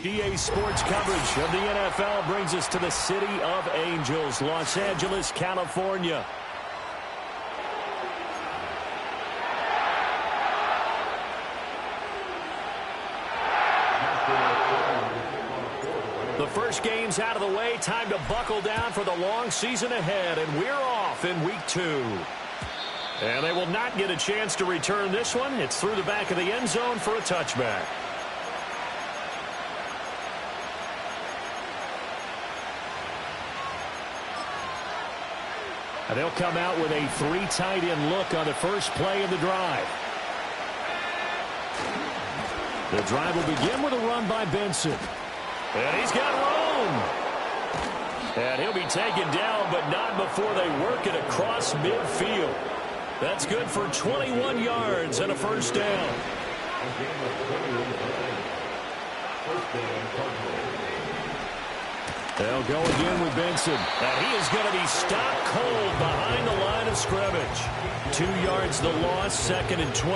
EA Sports coverage of the NFL brings us to the City of Angels, Los Angeles, California. The first game's out of the way. Time to buckle down for the long season ahead, and we're off in week 2. And they will not get a chance to return this one. It's through the back of the end zone for a touchback. And they'll come out with a 3 tight end look on the first play of the drive. The drive will begin with a run by Benson. And he's got room. And he'll be taken down, but not before they work it across midfield. That's good for 21 yards and a first down. They'll go again with Benson. And he is going to be stopped cold behind the line of scrimmage. 2 yards the loss, 2nd and 12.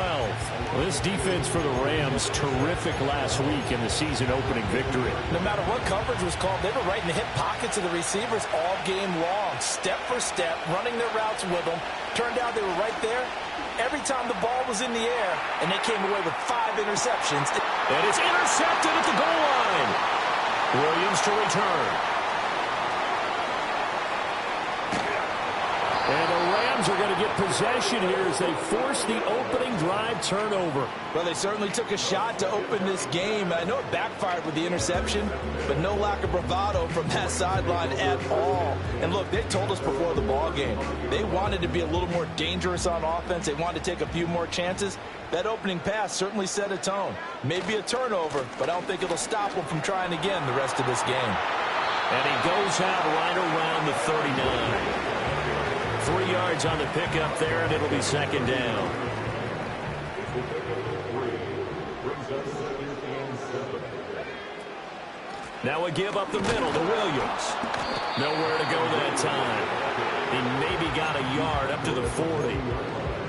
Well, this defense for the Rams, terrific last week in the season-opening victory. No matter what coverage was called, they were right in the hip pockets of the receivers all game long, step for step, running their routes with them. Turned out they were right there every time the ball was in the air, and they came away with 5 interceptions. And it's intercepted at the goal line. Williams to return. And the Rams are going to get possession here as they force the opening drive turnover. Well, they certainly took a shot to open this game. I know it backfired with the interception, but no lack of bravado from that sideline at all. And look, they told us before the ball game, they wanted to be a little more dangerous on offense. They wanted to take a few more chances. That opening pass certainly set a tone. Maybe a turnover, but I don't think it'll stop them from trying again the rest of this game. And he goes out right around the 39. 3 yards on the pickup there, and it'll be 2nd down. Now a give up the middle to Williams. Nowhere to go that time. He maybe got a yard up to the 40.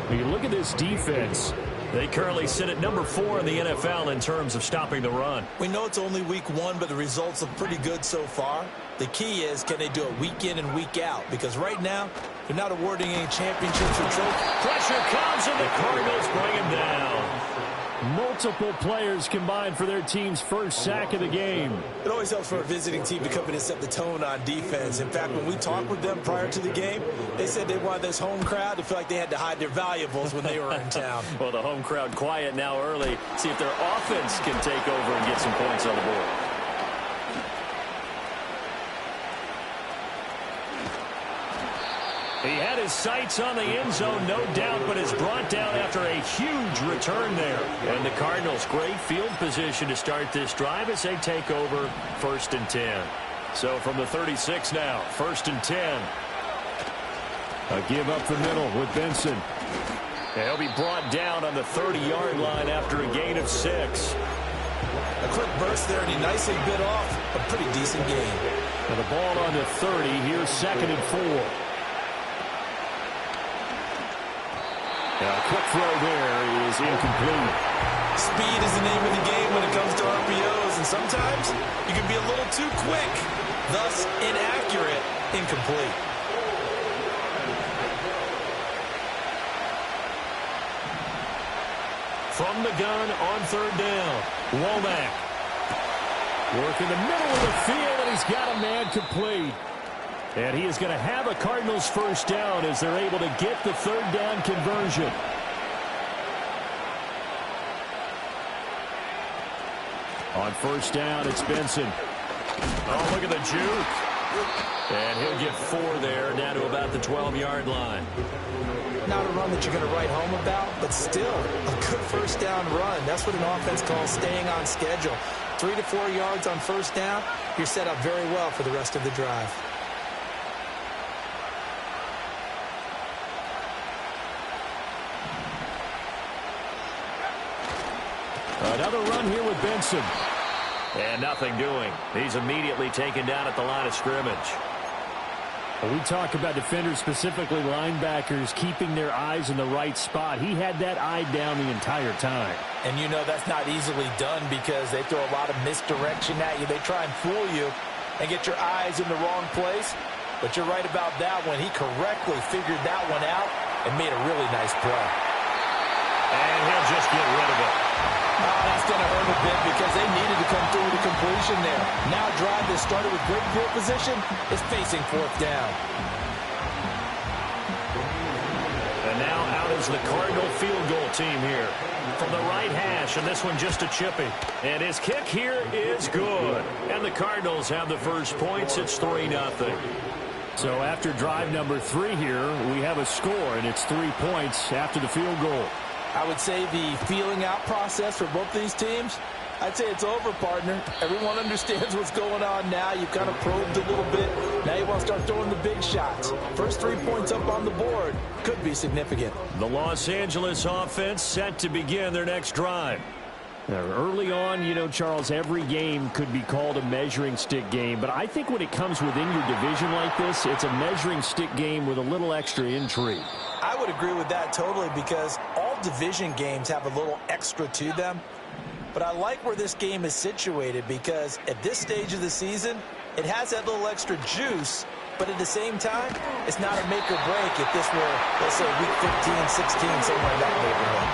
When you look at this defense, they currently sit at number 4 in the NFL in terms of stopping the run. We know it's only week 1, but the results look pretty good so far. The key is, can they do it week in and week out? Because right now, they're not awarding any championships or trophies. Pressure comes, and the Cardinals bring him down. Multiple players combined for their team's first sack of the game. It always helps for a visiting team to come in and set the tone on defense. In fact, when we talked with them prior to the game, they said they wanted this home crowd to feel like they had to hide their valuables when they were in town. Well, the home crowd quiet now early. See if their offense can take over and get some points on the board. He had his sights on the end zone, no doubt, but is brought down after a huge return there. And the Cardinals, great field position to start this drive as they take over 1st and 10. So from the 36 now, 1st and 10. A give up the middle with Benson. And he'll be brought down on the 30-yard line after a gain of 6. A quick burst there, and he nicely bit off a pretty decent gain. And the ball on the 30, here's 2nd and 4. A quick throw there is incomplete. Speed is the name of the game when it comes to RPOs, and sometimes you can be a little too quick, thus inaccurate, incomplete. From the gun on 3rd down, Womack. Work in the middle of the field, and he's got a man complete. And he is going to have a Cardinals first down as they're able to get the 3rd down conversion. On 1st down, it's Benson. Oh, look at the juke. And he'll get 4 there, down to about the 12-yard line. Not a run that you're going to write home about, but still a good first down run. That's what an offense calls staying on schedule. 3 to 4 yards on 1st down, you're set up very well for the rest of the drive. Another run here with Benson. And nothing doing. He's immediately taken down at the line of scrimmage. When we talk about defenders, specifically linebackers, keeping their eyes in the right spot, he had that eye down the entire time. And you know that's not easily done because they throw a lot of misdirection at you. They try and fool you and get your eyes in the wrong place. But you're right about that one. He correctly figured that one out and made a really nice play. And he'll just get rid of it. Oh, that's going to hurt a bit because they needed to come through with a completion there. Now a drive that started with great field position is facing fourth down. And now out is the Cardinal field goal team here. From the right hash, and this one just a chippy. And his kick here is good. And the Cardinals have the first points. It's 3-0. So after drive number 3 here, we have a score, and it's 3 points after the field goal. I would say the feeling out process for both these teams, I'd say it's over, partner. Everyone understands what's going on now. You've kind of probed a little bit. Now you want to start throwing the big shots. First 3 points up on the board could be significant. The Los Angeles offense set to begin their next drive. Now, early on, you know, Charles, every game could be called a measuring stick game. But I think when it comes within your division like this, it's a measuring stick game with a little extra intrigue. I would agree with that totally because all division games have a little extra to them. But I like where this game is situated because at this stage of the season, it has that little extra juice. But at the same time, it's not a make or break if this were, let's say, week 15, 16, somewhere in that neighborhood.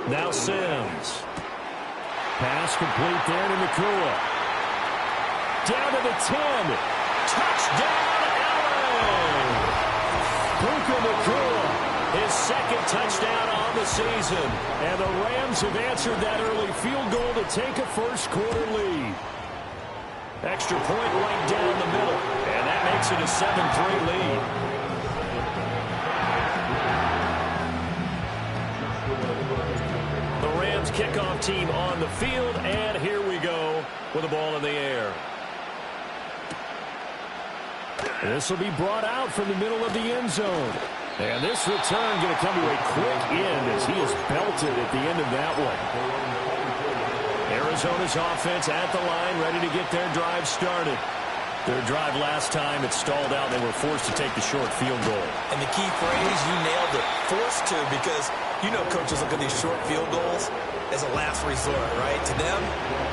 Now Sims. Pass complete there to Nacua. Down to the 10. Touchdown, Allen! Puka Nacua, his second touchdown on the season. And the Rams have answered that early field goal to take a first quarter lead. Extra point right down the middle. And that makes it a 7-3 lead. Kickoff team on the field, and here we go with the ball in the air. This will be brought out from the middle of the end zone. And this return going to come to a quick end as he is belted at the end of that one. Arizona's offense at the line, ready to get their drive started. Their drive last time, it stalled out. They were forced to take the short field goal. And the key phrase, you nailed it, forced to, because you know coaches look at these short field goals as a last resort, right? To them,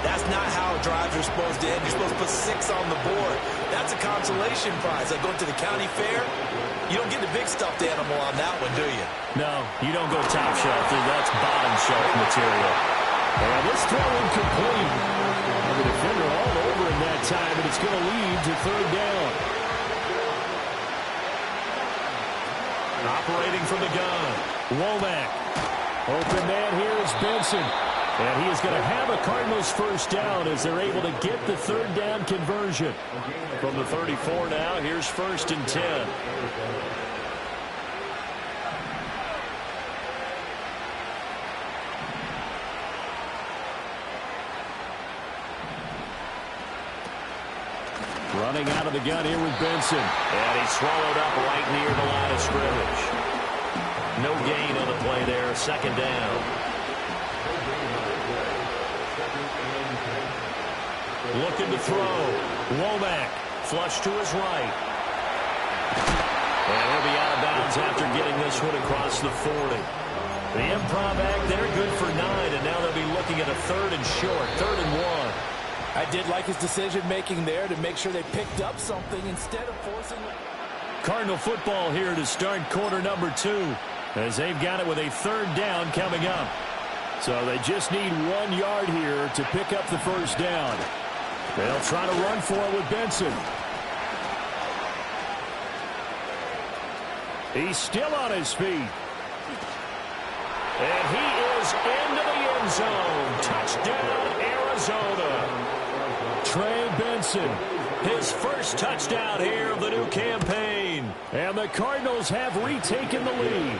that's not how drives are supposed to end. You're supposed to put 6 on the board. That's a consolation prize. Like going to the county fair, you don't get the big stuffed animal on that one, do you? No, you don't go top shelf. That's bottom shelf material. And this throw incomplete. And the defender all over him that time, and it's going to lead to third down. Operating from the gun, Womack. Open man here is Benson. And he is going to have a Cardinals first down as they're able to get the third down conversion. From the 34 now, here's 1st and 10. Running out of the gun here with Benson. And he's swallowed up right near the line of scrimmage. No gain on the play there. Second down. Looking to throw. Womack. Flush to his right. And he'll be out of bounds after getting this one across the 40. The improv act there, good for 9. And now they'll be looking at a 3rd and short. 3rd and 1. I did like his decision-making there to make sure they picked up something instead of forcing it. Cardinal football here to start quarter number 2. As they've got it with a third down coming up. So they just need 1 yard here to pick up the first down. They'll try to run for it with Benson. He's still on his feet. And he is into the end zone. Touchdown, Arizona. Trey Benson, his first touchdown here of the new campaign. And the Cardinals have retaken the lead.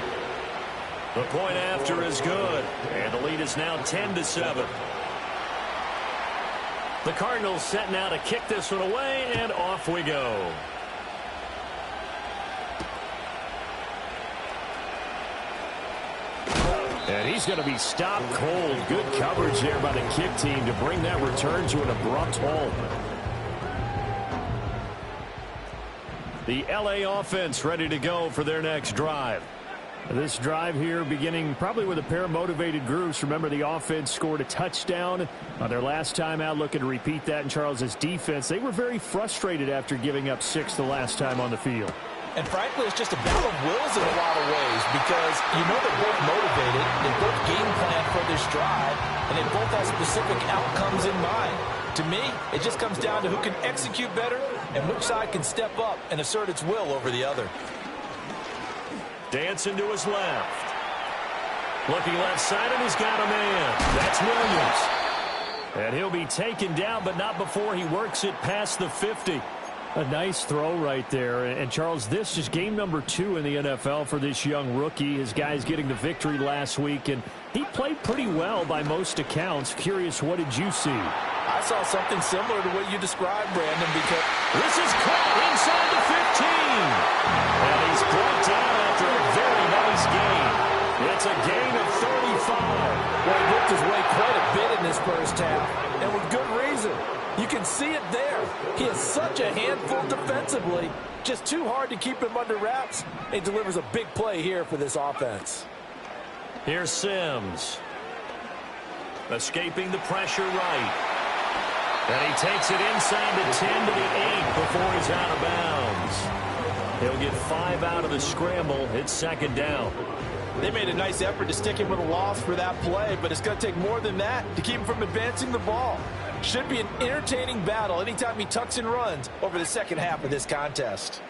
The point after is good. And the lead is now 10-7. The Cardinals set now to kick this one away, and off we go. And he's going to be stopped cold. Good coverage there by the kick team to bring that return to an abrupt halt. The LA offense ready to go for their next drive. This drive here beginning probably with a pair of motivated groups. Remember, the offense scored a touchdown on their last time out, looking to repeat that in Charles's defense. They were very frustrated after giving up 6 the last time on the field. And frankly, it's just a battle of wills in a lot of ways because you know they're both motivated, they both game plan for this drive, and they both have specific outcomes in mind. To me, it just comes down to who can execute better and which side can step up and assert its will over the other. Dancing to his left. Looking left side, and he's got a man. That's Williams. And he'll be taken down, but not before he works it past the 50. A nice throw right there. And, Charles, this is game number 2 in the NFL for this young rookie. His guys getting the victory last week, and he played pretty well by most accounts. Curious, what did you see? I saw something similar to what you described, Brandon, because this is caught inside the 15. And he's brought down after a very nice gain. It's a gain of 35. Well, he worked his way quite a bit in this first half, and with good reason. You can see it there. He is such a handful defensively. Just too hard to keep him under wraps. He delivers a big play here for this offense. Here's Sims. Escaping the pressure right. And he takes it inside the 10 to the 8 before he's out of bounds. He'll get 5 out of the scramble. It's second down. They made a nice effort to stick him with a loss for that play, but it's going to take more than that to keep him from advancing the ball. Should be an entertaining battle anytime he tucks and runs over the second half of this contest.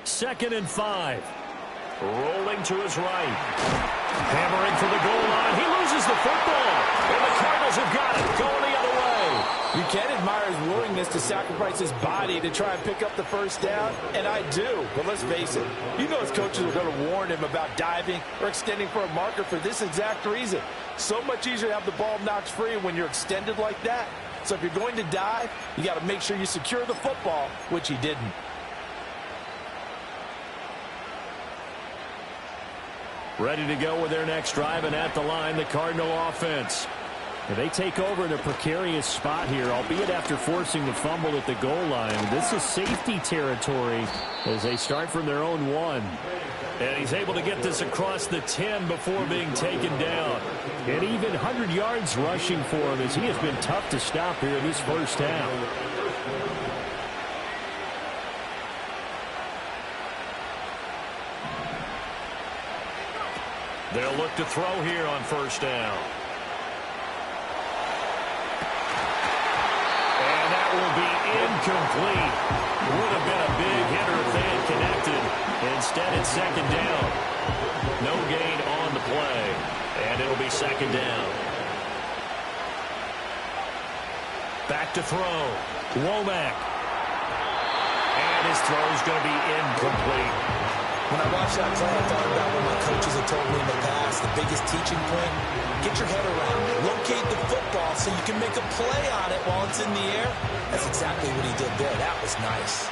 Second and 5. Rolling to his right. Hammering for the goal line. He loses the football. And the Cardinals have got it. Going the other way. You can admire his willingness to sacrifice his body to try and pick up the first down, and I do. But let's face it, you know his coaches are going to warn him about diving or extending for a marker for this exact reason. So much easier to have the ball knocked free when you're extended like that. So if you're going to dive, you got to make sure you secure the football, which he didn't. Ready to go with their next drive, and at the line, the Cardinal offense. And they take over in a precarious spot here, albeit after forcing the fumble at the goal line. This is safety territory as they start from their own 1. And he's able to get this across the 10 before being taken down. And even 100 yards rushing for him as he has been tough to stop here in this first half. They'll look to throw here on first down. And that will be incomplete. Would have been a big hitter if they had connected. Instead, it's second down. No gain on the play. And it'll be second down. Back to throw. Womack. And his throw is going to be incomplete. When I watched that play, I thought about what my coaches have told me in the past. The biggest teaching point, get your head around it. Locate the football so you can make a play on it while it's in the air. That's exactly what he did there. That was nice.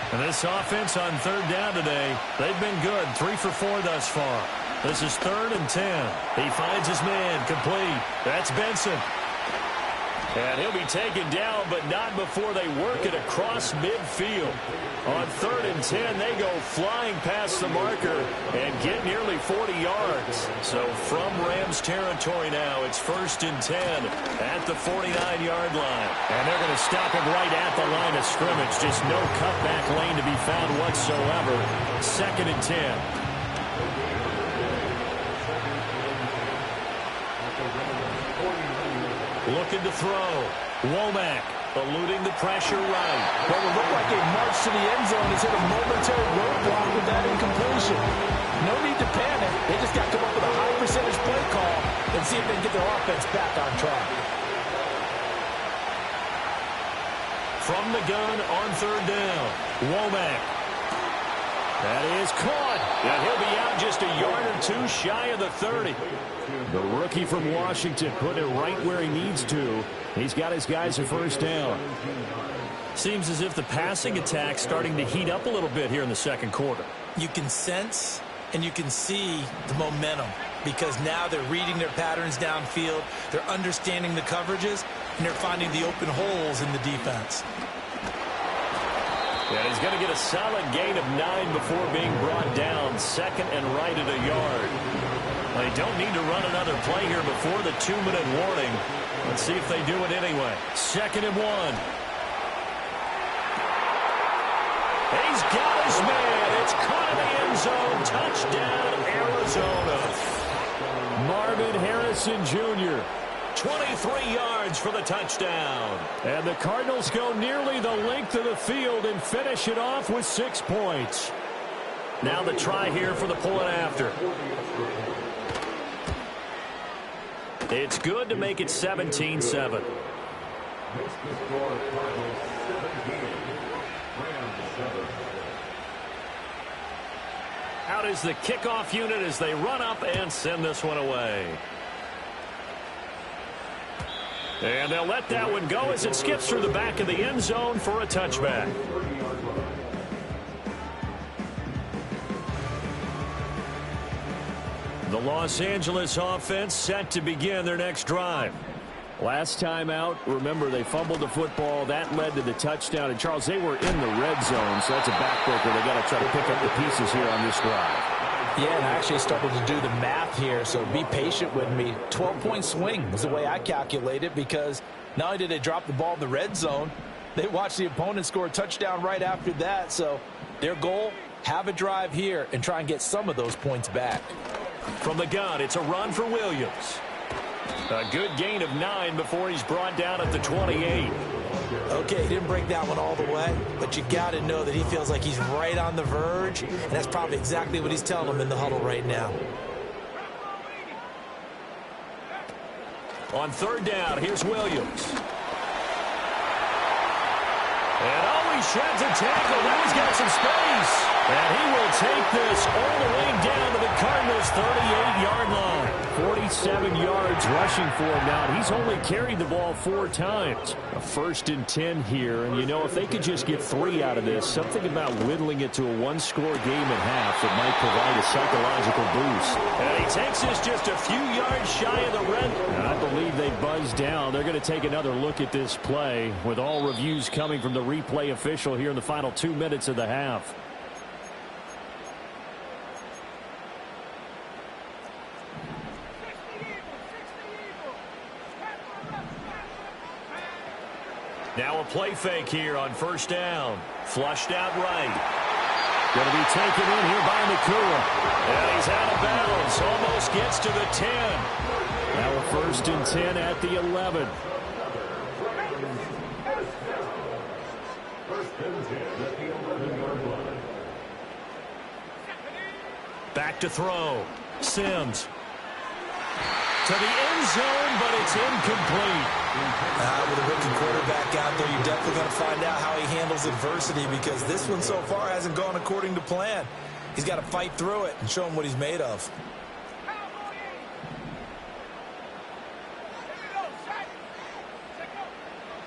And this offense on third down today, they've been good. 3 for 4 thus far. This is 3rd and 10. He finds his man complete. That's Benson. And he'll be taken down, but not before they work it across midfield. On 3rd and 10, they go flying past the marker and get nearly 40 yards. So from Rams territory now, it's 1st and 10 at the 49-yard line. And they're going to stop him right at the line of scrimmage. Just no cutback lane to be found whatsoever. 2nd and 10. Looking to throw. Womack eluding the pressure right. What would look like a march to the end zone has hit a momentary roadblock with that incompletion. No need to panic. They just got to come up with a high percentage play call and see if they can get their offense back on track. From the gun on 3rd down. Womack. That is caught. And he'll be out just a yard or 2 shy of the 30. The rookie from Washington put it right where he needs to. He's got his guys a first down. Seems as if the passing attack's starting to heat up a little bit here in the second quarter. You can sense and you can see the momentum because now they're reading their patterns downfield, they're understanding the coverages, and they're finding the open holes in the defense. And he's going to get a solid gain of 9 before being brought down. Second and right at a yard. They don't need to run another play here before the 2-minute warning. Let's see if they do it anyway. Second and 1. He's got his man. It's caught in the end zone. Touchdown, Arizona. Marvin Harrison Jr., 23 yards for the touchdown. And the Cardinals go nearly the length of the field and finish it off with 6 points. Now the try here for the point after. It's good to make it 17-7. Out is the kickoff unit as they run up and send this one away. And they'll let that one go as it skips through the back of the end zone for a touchback. The Los Angeles offense set to begin their next drive. Last time out, remember, they fumbled the football. That led to the touchdown. And, Charles, they were in the red zone, so that's a backbreaker. They got to try to pick up the pieces here on this drive. Yeah, and I actually started to do the math here, so be patient with me. 12-point swing was the way I calculated because not only did they drop the ball in the red zone, they watched the opponent score a touchdown right after that. So their goal, have a drive here and try and get some of those points back. From the gun, it's a run for Williams. A good gain of 9 before he's brought down at the 28. Okay, he didn't break that one all the way, but you got to know that he feels like he's right on the verge, and that's probably exactly what he's telling them in the huddle right now. On third down, here's Williams. And he shreds a tackle. Now he's got some space. And he will take this all the way down to the Cardinals' 38-yard line. 47 yards rushing for him now. He's only carried the ball 4 times. A 1st and 10 here. And, you know, if they could just get 3 out of this, something about whittling it to a 1-score game at half that might provide a psychological boost. And he takes this just a few yards shy of the red. And I believe they buzzed down. They're going to take another look at this play with all reviews coming from the replay official here in the final 2 minutes of the half. Now a play fake here on first down. Flushed out right. Going to be taken in here by Nakua. And he's out of bounds. Almost gets to the 10. Now a 1st and 10 at the 11. Back to throw. Sims. To the end zone, but it's incomplete. With a rookie quarterback out there, you're definitely going to find out how he handles adversity because this one so far hasn't gone according to plan. He's got to fight through it and show him what he's made of.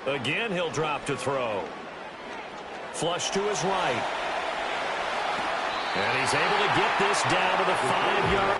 Again, he'll drop to throw. Flush to his right. And he's able to get this down to the 5-yard.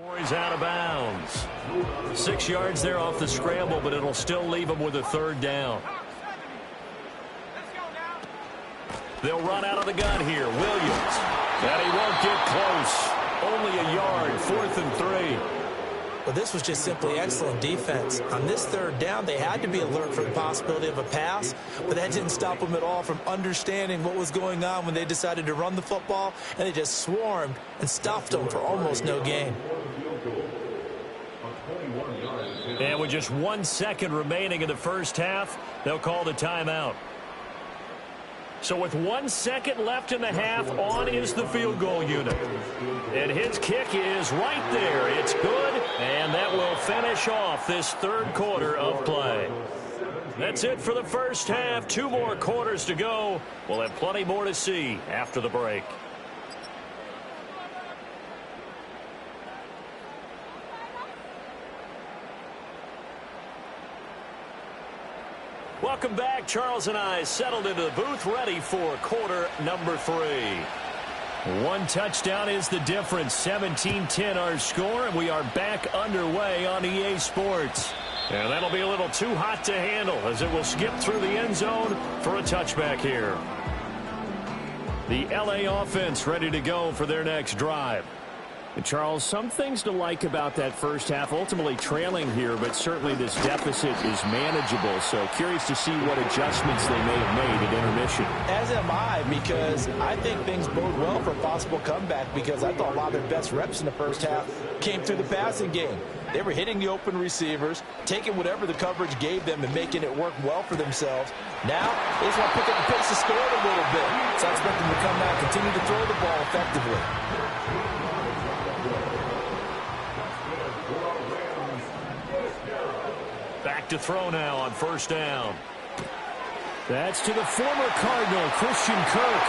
Before he's out of bounds. 6 yards there off the scramble, but it'll still leave him with a third down. They'll run out of the gun here. Williams. And he won't get close. Only a yard, 4th and 3. Well, this was just simply excellent defense. On this third down, they had to be alert for the possibility of a pass, but that didn't stop them at all from understanding what was going on when they decided to run the football, and they just swarmed and stuffed them for almost no gain. And with just 1 second remaining in the first half, they'll call the timeout. So with 1 second left in the half, on is the field goal unit. And his kick is right there. It's good, and that will finish off this third quarter of play. That's it for the first half. 2 more quarters to go. We'll have plenty more to see after the break. Welcome back. Charles and I settled into the booth, ready for quarter number 3. 1 touchdown is the difference. 17-10 our score, and we are back underway on EA Sports. And that'll be a little too hot to handle as it will skip through the end zone for a touchback here. The LA offense ready to go for their next drive. And Charles, some things to like about that first half, ultimately trailing here, but certainly this deficit is manageable. So curious to see what adjustments they may have made at intermission. As am I, because I think things bode well for a possible comeback, because I thought a lot of their best reps in the first half came through the passing game. They were hitting the open receivers, taking whatever the coverage gave them and making it work well for themselves. Now, they just want to pick up the pace and score it a little bit. So I expect them to come out and continue to throw the ball effectively. Back to throw now on first down. That's to the former Cardinal, Christian Kirk.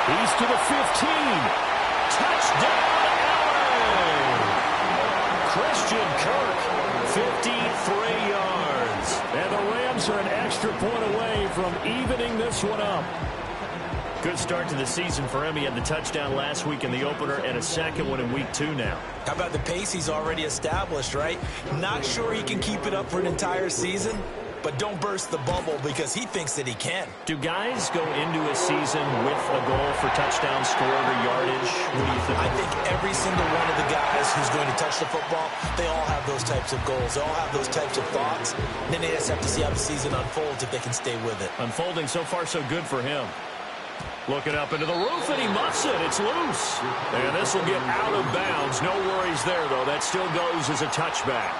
He's to the 15. Touchdown, Allen! Christian Kirk, 53 yards. And the Rams are an extra point away from evening this one up. Good start to the season for him. He had the touchdown last week in the opener and a second one in week 2 now. How about the pace he's already established, right? Not sure he can keep it up for an entire season, but don't burst the bubble because he thinks that he can. Do guys go into a season with a goal for touchdown scored or yardage? What do you think? I think every single one of the guys who's going to touch the football, they all have those types of goals. They all have those types of thoughts. And then they just have to see how the season unfolds if they can stay with it. Unfolding so far so good for him. Looking up into the roof, and he muffs it. It's loose. And this will get out of bounds. No worries there, though. That still goes as a touchback.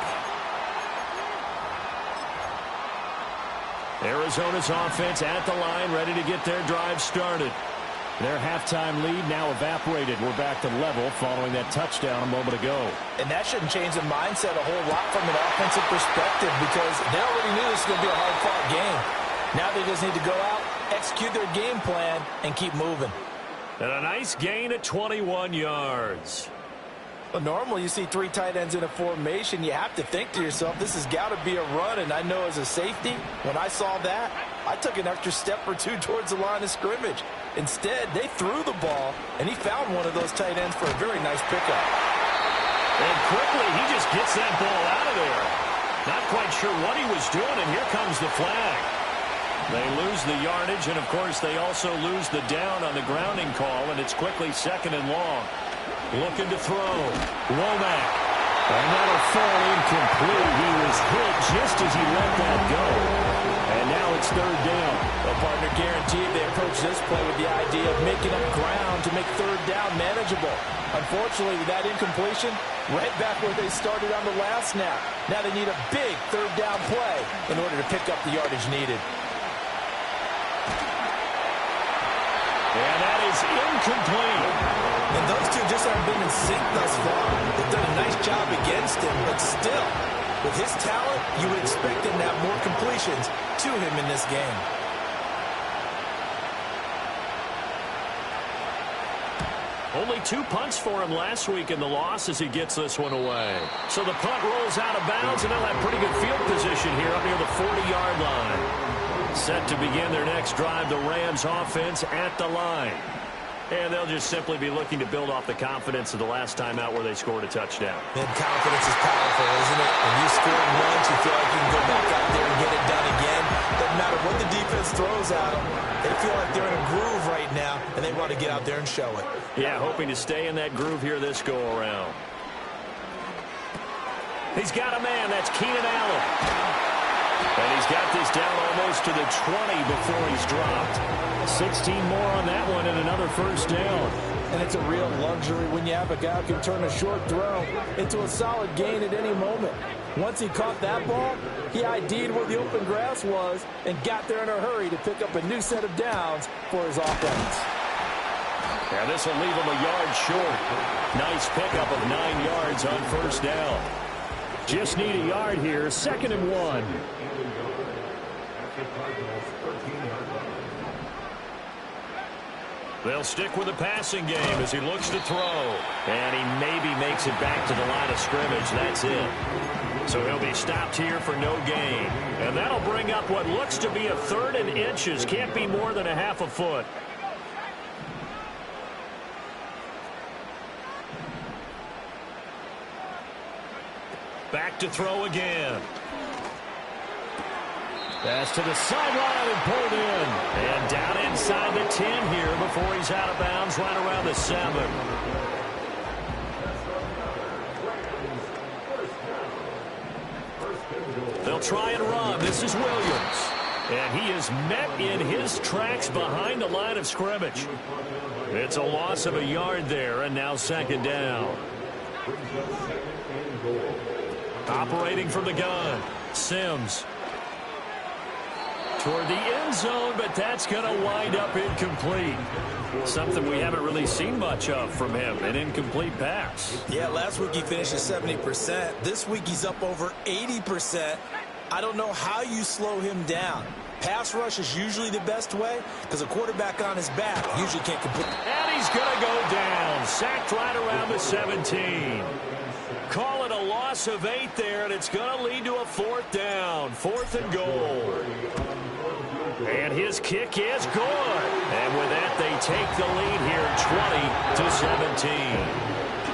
Arizona's offense at the line, ready to get their drive started. Their halftime lead now evaporated. We're back to level following that touchdown a moment ago. And that shouldn't change the mindset a whole lot from an offensive perspective, because they already knew this was going to be a hard-fought game. Now they just need to go out, execute their game plan, and keep moving. And a nice gain at 21 yards. Well, normally you see 3 tight ends in a formation. You have to think to yourself, this has got to be a run. And I know as a safety, when I saw that, I took an extra step or 2 towards the line of scrimmage. Instead, they threw the ball, and he found one of those tight ends for a very nice pickup. And quickly, he just gets that ball out of there. Not quite sure what he was doing, and here comes the flag. They lose the yardage, and, of course, they also lose the down on the grounding call, and it's quickly 2nd and long. Looking to throw. Womack. And that'll fall incomplete. He was hit just as he let that go. And now it's 3rd down. Well, partner, guaranteed they approach this play with the idea of making up ground to make 3rd down manageable. Unfortunately, with that incompletion, right back where they started on the last snap. Now they need a big 3rd down play in order to pick up the yardage needed. And that is incomplete. And those two just haven't been in sync thus far. They've done a nice job against him, but still, with his talent, you would expect him to have more completions to him in this game. Only 2 punts for him last week in the loss as he gets this one away. So the punt rolls out of bounds, and they'll have pretty good field position here up near the 40-yard line. Set to begin their next drive, the Rams offense at the line. And they'll just simply be looking to build off the confidence of the last time out where they scored a touchdown. And confidence is powerful, isn't it? When you score once, you feel like you can go back out there and get it done again. Doesn't matter what the defense throws at them. They feel like they're in a groove right now, and they want to get out there and show it. Yeah, hoping to stay in that groove here this go-around. He's got a man. That's Keenan Allen. And he's got this down almost to the 20 before he's dropped. 16 more on that one and another first down. And it's a real luxury when you have a guy who can turn a short throw into a solid gain at any moment. Once he caught that ball, he ID'd where the open grass was and got there in a hurry to pick up a new set of downs for his offense. Yeah, this will leave him a yard short. Nice pickup of 9 yards on first down. Just need a yard here, 2nd and 1. They'll stick with the passing game as he looks to throw. And he maybe makes it back to the line of scrimmage. That's it. So he'll be stopped here for no gain. And that'll bring up what looks to be a 3rd and inches. Can't be more than a half a foot. Back to throw again. Pass to the sideline and pulled in. And down inside the 10 here before he's out of bounds right around the 7. They'll try and run. This is Williams. And he is met in his tracks behind the line of scrimmage. It's a loss of a yard there, and now 2nd down. Operating from the gun, Sims. Toward the end zone, but that's going to wind up incomplete. Something we haven't really seen much of from him, an incomplete pass. Yeah, last week he finished at 70%. This week he's up over 80%. I don't know how you slow him down. Pass rush is usually the best way because a quarterback on his back usually can't complete. And he's going to go down, sacked right around the 17. Call it a loss of 8 there, and it's going to lead to a 4th down, 4th and goal. And his kick is good. And with that, they take the lead here, 20-17.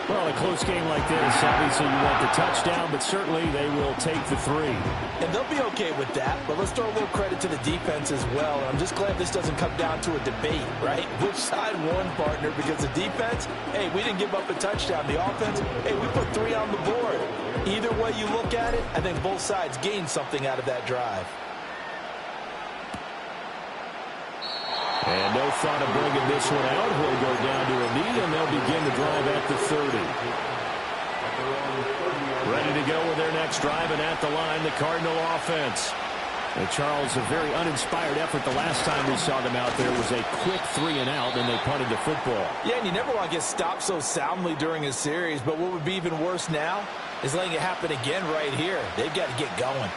Well, a close game like this, obviously you want the touchdown, but certainly they will take the 3. And they'll be okay with that, but let's throw a little credit to the defense as well. And I'm just glad this doesn't come down to a debate, right? Which side won, partner? Because the defense, hey, we didn't give up a touchdown. The offense, hey, we put 3 on the board. Either way you look at it, I think both sides gained something out of that drive. And no thought of bringing this one out. He'll go down to a knee, and they'll begin the drive at the 30. Ready to go with their next drive, and at the line, the Cardinal offense. And Charles, a very uninspired effort the last time we saw them out there was a quick 3 and out, and they punted the football. Yeah, and you never want to get stopped so soundly during a series, but what would be even worse now is letting it happen again right here. They've got to get going.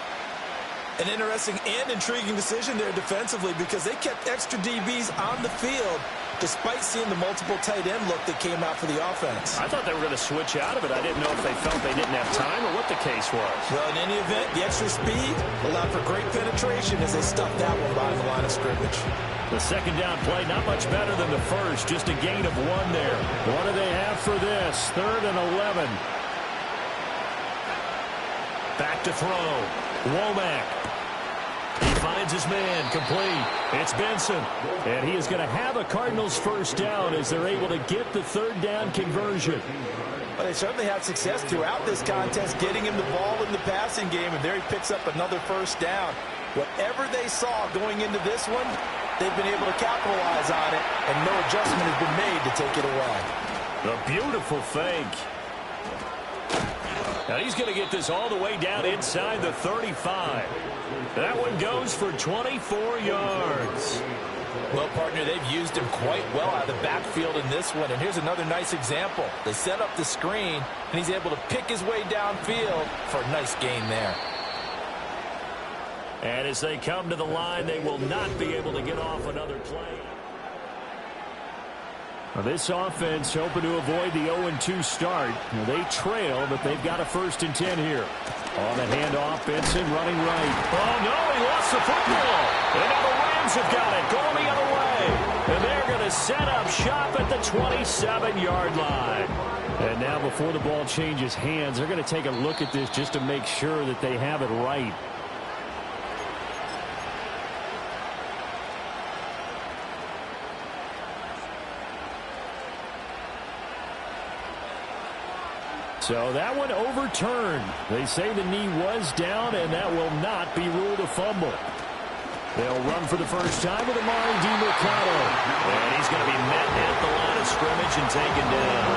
An interesting and intriguing decision there defensively because they kept extra DBs on the field despite seeing the multiple tight end look that came out for the offense. I thought they were going to switch out of it. I didn't know if they felt they didn't have time or what the case was. Well, in any event, the extra speed allowed for great penetration as they stuffed that one behind the line of scrimmage. The 2nd down play, not much better than the first, just a gain of 1 there. What do they have for this? 3rd and 11. Back to throw. Womack. He finds his man, complete. It's Benson. And he is going to have a Cardinals first down as they're able to get the 3rd down conversion. Well, they certainly had success throughout this contest, getting him the ball in the passing game, and there he picks up another first down. Whatever they saw going into this one, they've been able to capitalize on it, and no adjustment has been made to take it away. A beautiful fake. Now he's going to get this all the way down inside the 35. That one goes for 24 yards. Well, partner, they've used him quite well out of the backfield in this one. And here's another nice example. They set up the screen, and he's able to pick his way downfield for a nice gain there. And as they come to the line, they will not be able to get off another play. Now this offense hoping to avoid the 0-2 start. Now they trail, but they've got a 1st and 10 here. On the handoff, Benson running right. Oh, no, he lost the football. And now the Rams have got it, going the other way. And they're going to to set up shop at the 27-yard line. And now before the ball changes hands, they're going to take a look at this just to make sure that they have it right. So that one overturned. They say the knee was down, and that will not be ruled a fumble. They'll run for the first time with Amari DiMercato. And he's going to be met at the line of scrimmage and taken down.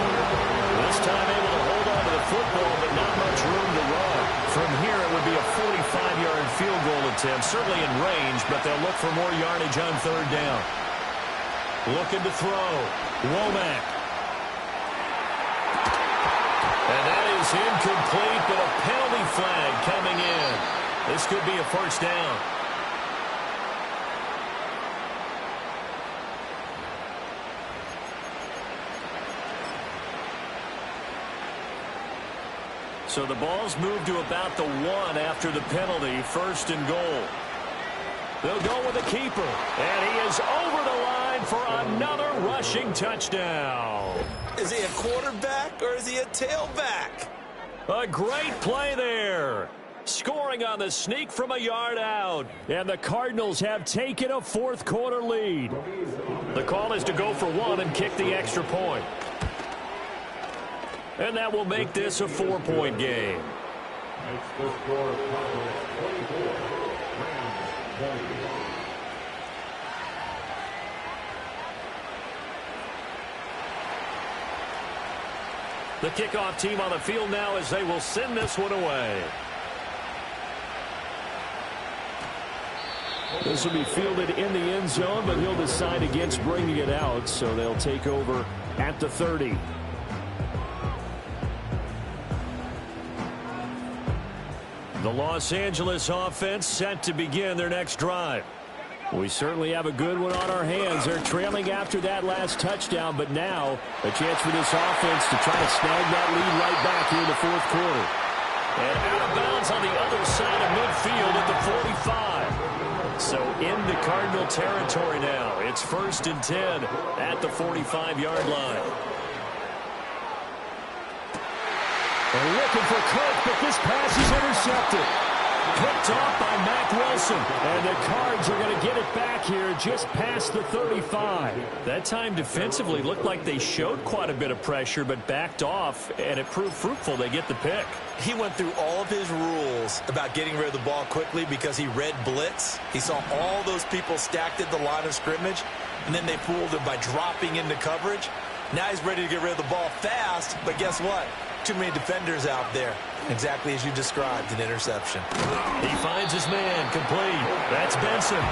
This time able to hold on to the football, but not much room to run. From here, it would be a 45-yard field goal attempt, certainly in range, but they'll look for more yardage on third down. Looking to throw. Womack. And that is incomplete, but a penalty flag coming in. This could be a first down. So the ball's moved to about the 1 after the penalty, first and goal. They'll go with the keeper, and he is over the line for another rushing touchdown. Is he a quarterback or is he a tailback? A great play there. Scoring on the sneak from a yard out. And the Cardinals have taken a fourth-quarter lead. The call is to go for 1 and kick the extra point. And that will make this a 4-point game. The kickoff team on the field now as they will send this one away. This will be fielded in the end zone, but he'll decide against bringing it out, so they'll take over at the 30. The Los Angeles offense set to begin their next drive. We certainly have a good one on our hands. They're trailing after that last touchdown, but now a chance for this offense to try to snag that lead right back here in the fourth quarter. And out of bounds on the other side of midfield at the 45. So into Cardinal territory now. It's 1st and 10 at the 45-yard line. They're looking for Cook, but this pass is intercepted. Picked off by Mack Wilson. And the Cards are going to get it back here just past the 35. That time defensively looked like they showed quite a bit of pressure, but backed off, and it proved fruitful. They get the pick. He went through all of his rules about getting rid of the ball quickly because he read blitz. He saw all those people stacked at the line of scrimmage, and then they fooled him by dropping into coverage. Now he's ready to get rid of the ball fast, but guess what? Too many defenders out there. Exactly as you described, an interception. He finds his man, complete. That's Benson.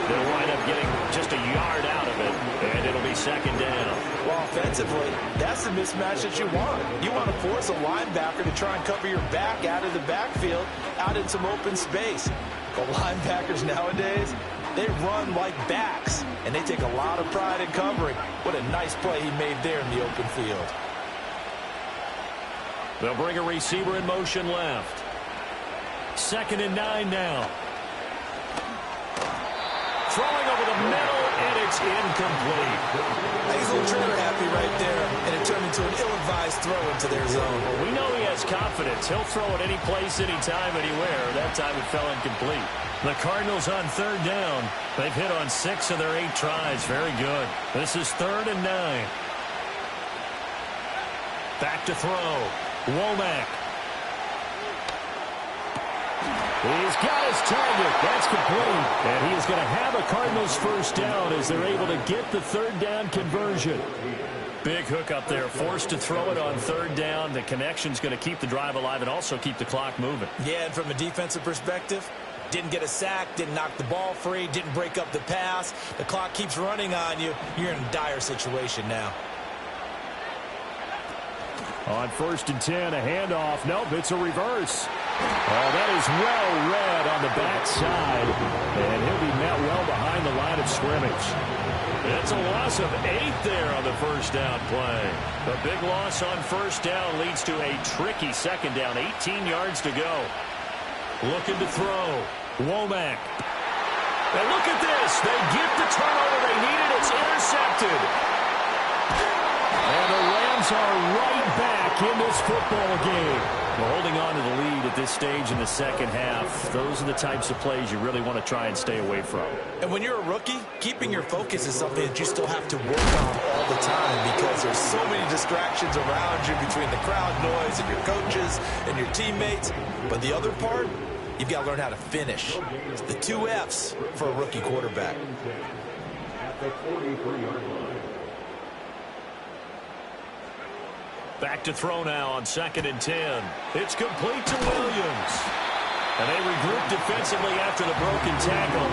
They'll wind up getting just a yard out of it, and it'll be second down. Well, offensively, that's the mismatch that you want. You want to force a linebacker to try and cover your back out of the backfield, out in some open space. The linebackers nowadays, they run like backs, and they take a lot of pride in covering. What a nice play he made there in the open field. They'll bring a receiver in motion left. 2nd and 9 now. Throwing over the middle, and it's incomplete. He's a little trigger happy right there, and it turned into an ill-advised throw into their zone. Well, we know he has confidence. He'll throw it any place, anytime, anywhere. That time it fell incomplete. The Cardinals on 3rd down. They've hit on 6 of their 8 tries. Very good. This is 3rd and 9. Back to throw. Womack. He's got his target. That's complete. And he is going to have a Cardinals first down as they're able to get the 3rd down conversion. Big hook up there. Forced to throw it on 3rd down. The connection's going to keep the drive alive and also keep the clock moving. Yeah, and from a defensive perspective, didn't get a sack, didn't knock the ball free, didn't break up the pass. The clock keeps running on you. You're in a dire situation now. On 1st and 10, a handoff. Nope, it's a reverse. Oh, that is well read on the backside. And he'll be met well behind the line of scrimmage. It's a loss of 8 there on the first down play. The big loss on 1st down leads to a tricky 2nd down. 18 yards to go. Looking to throw. Womack. And look at this. They get the turnover they needed. It's intercepted. And the Rams are right back in this football game. Well, holding on to the lead at this stage in the second half, those are the types of plays you really want to try and stay away from. And when you're a rookie, keeping your focus is something that you still have to work on all the time because there's so many distractions around you between the crowd noise and your coaches and your teammates. But the other part, you've got to learn how to finish. It's the 2 F's for a rookie quarterback. Back to throw now on 2nd and 10. It's complete to Williams. And they regroup defensively after the broken tackle,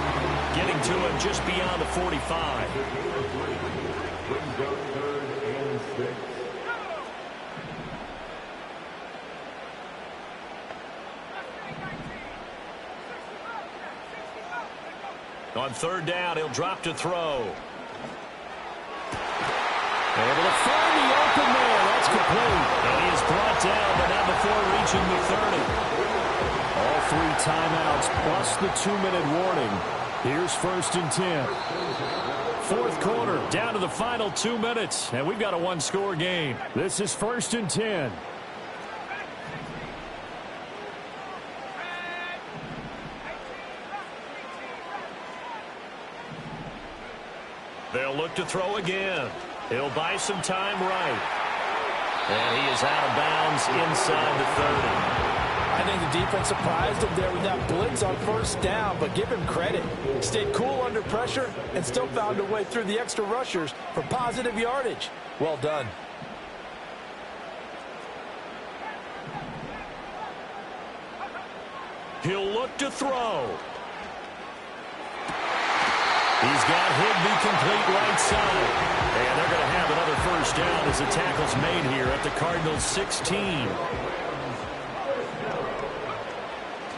getting to him just beyond the 45. On 3rd down, he'll drop to throw. Able to find the open man. That's complete. And he is brought down, but not before reaching the 30. All 3 timeouts plus the 2-minute warning. Here's 1st and 10. 4th quarter, down to the final 2 minutes, and we've got a 1-score game. This is 1st and 10. They'll look to throw again. He'll buy some time right. And he is out of bounds inside the 30. I think the defense surprised him there with that blitz on 1st down, but give him credit. Stayed cool under pressure and still found a way through the extra rushers for positive yardage. Well done. He'll look to throw. He's got Higbee complete right side. And they're going to have another 1st down as the tackle's made here at the Cardinals' 16.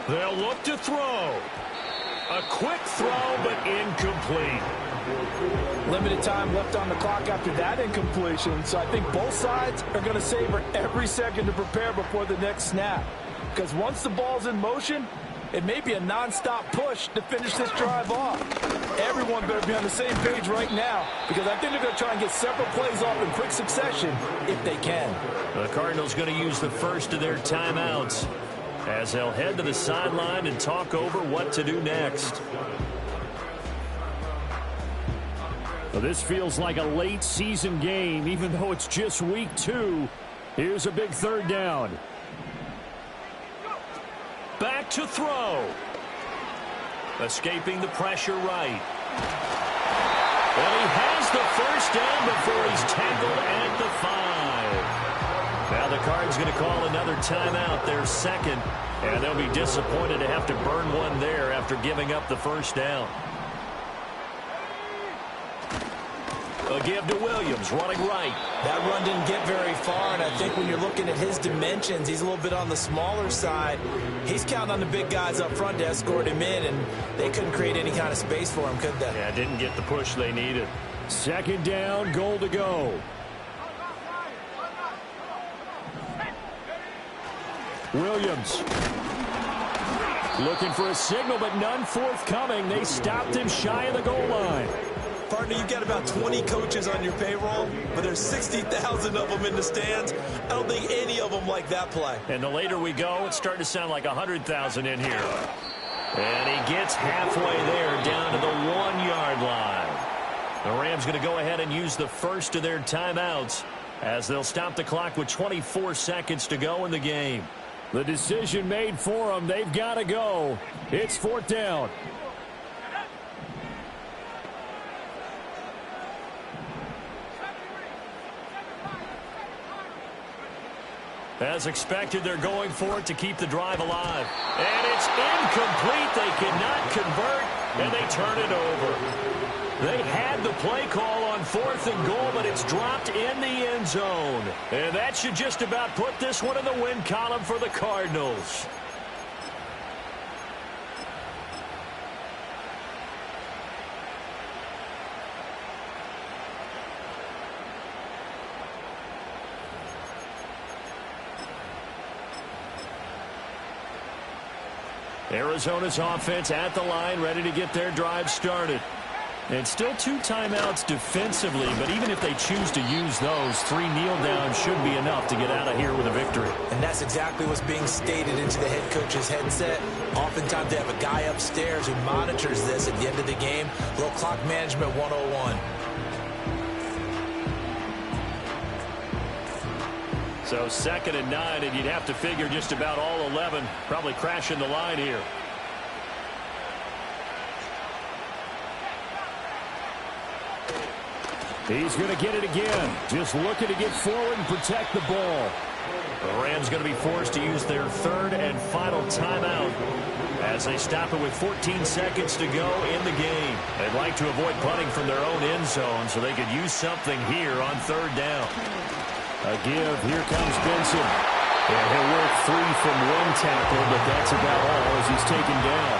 They'll look to throw. A quick throw, but incomplete. Limited time left on the clock after that incompletion, so I think both sides are going to savor every second to prepare before the next snap. Because once the ball's in motion, it may be a non-stop push to finish this drive off. Everyone better be on the same page right now because I think they're going to try and get several plays off in quick succession if they can. The Cardinals going to use the first of their timeouts as they'll head to the sideline and talk over what to do next. Well, this feels like a late season game, even though it's just week 2. Here's a big 3rd down. Back to throw. Escaping the pressure right. Well, he has the 1st down before he's tackled at the 5. Now the Cards going to call another timeout, their 2nd, and they'll be disappointed to have to burn one there after giving up the 1st down. A give to Williams, running right. That run didn't get very far, and I think when you're looking at his dimensions, he's a little bit on the smaller side. He's counting on the big guys up front to escort him in, and they couldn't create any kind of space for him, could they? Yeah, didn't get the push they needed. 2nd down, goal to go. Williams. Looking for a signal, but none forthcoming. They stopped him shy of the goal line. Partner, you've got about 20 coaches on your payroll, but there's 60,000 of them in the stands. I don't think any of them like that play. And the later we go, it's starting to sound like 100,000 in here. And he gets halfway there down to the 1-yard line. The Rams going to go ahead and use the first of their timeouts as they'll stop the clock with 24 seconds to go in the game. The decision made for them. They've got to go. It's 4th down. As expected, they're going for it to keep the drive alive. And it's incomplete. They cannot convert, and they turn it over. They had the play call on 4th and goal, but it's dropped in the end zone. And that should just about put this one in the win column for the Cardinals. Arizona's offense at the line, ready to get their drive started. And still 2 timeouts defensively, but even if they choose to use those, 3 kneel downs should be enough to get out of here with a victory. And that's exactly what's being stated into the head coach's headset. Oftentimes they have a guy upstairs who monitors this at the end of the game. Little clock management 101. So 2nd and 9, and you'd have to figure just about all 11 probably crashing the line here. He's going to get it again. Just looking to get forward and protect the ball. The Rams going to be forced to use their 3rd and final timeout as they stop it with 14 seconds to go in the game. They'd like to avoid punting from their own end zone so they could use something here on 3rd down. A give. Here comes Benson. And he'll work 3 from 1 tackle, but that's about all as he's taken down.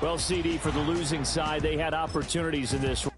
Well, CD, for the losing side, they had opportunities in this.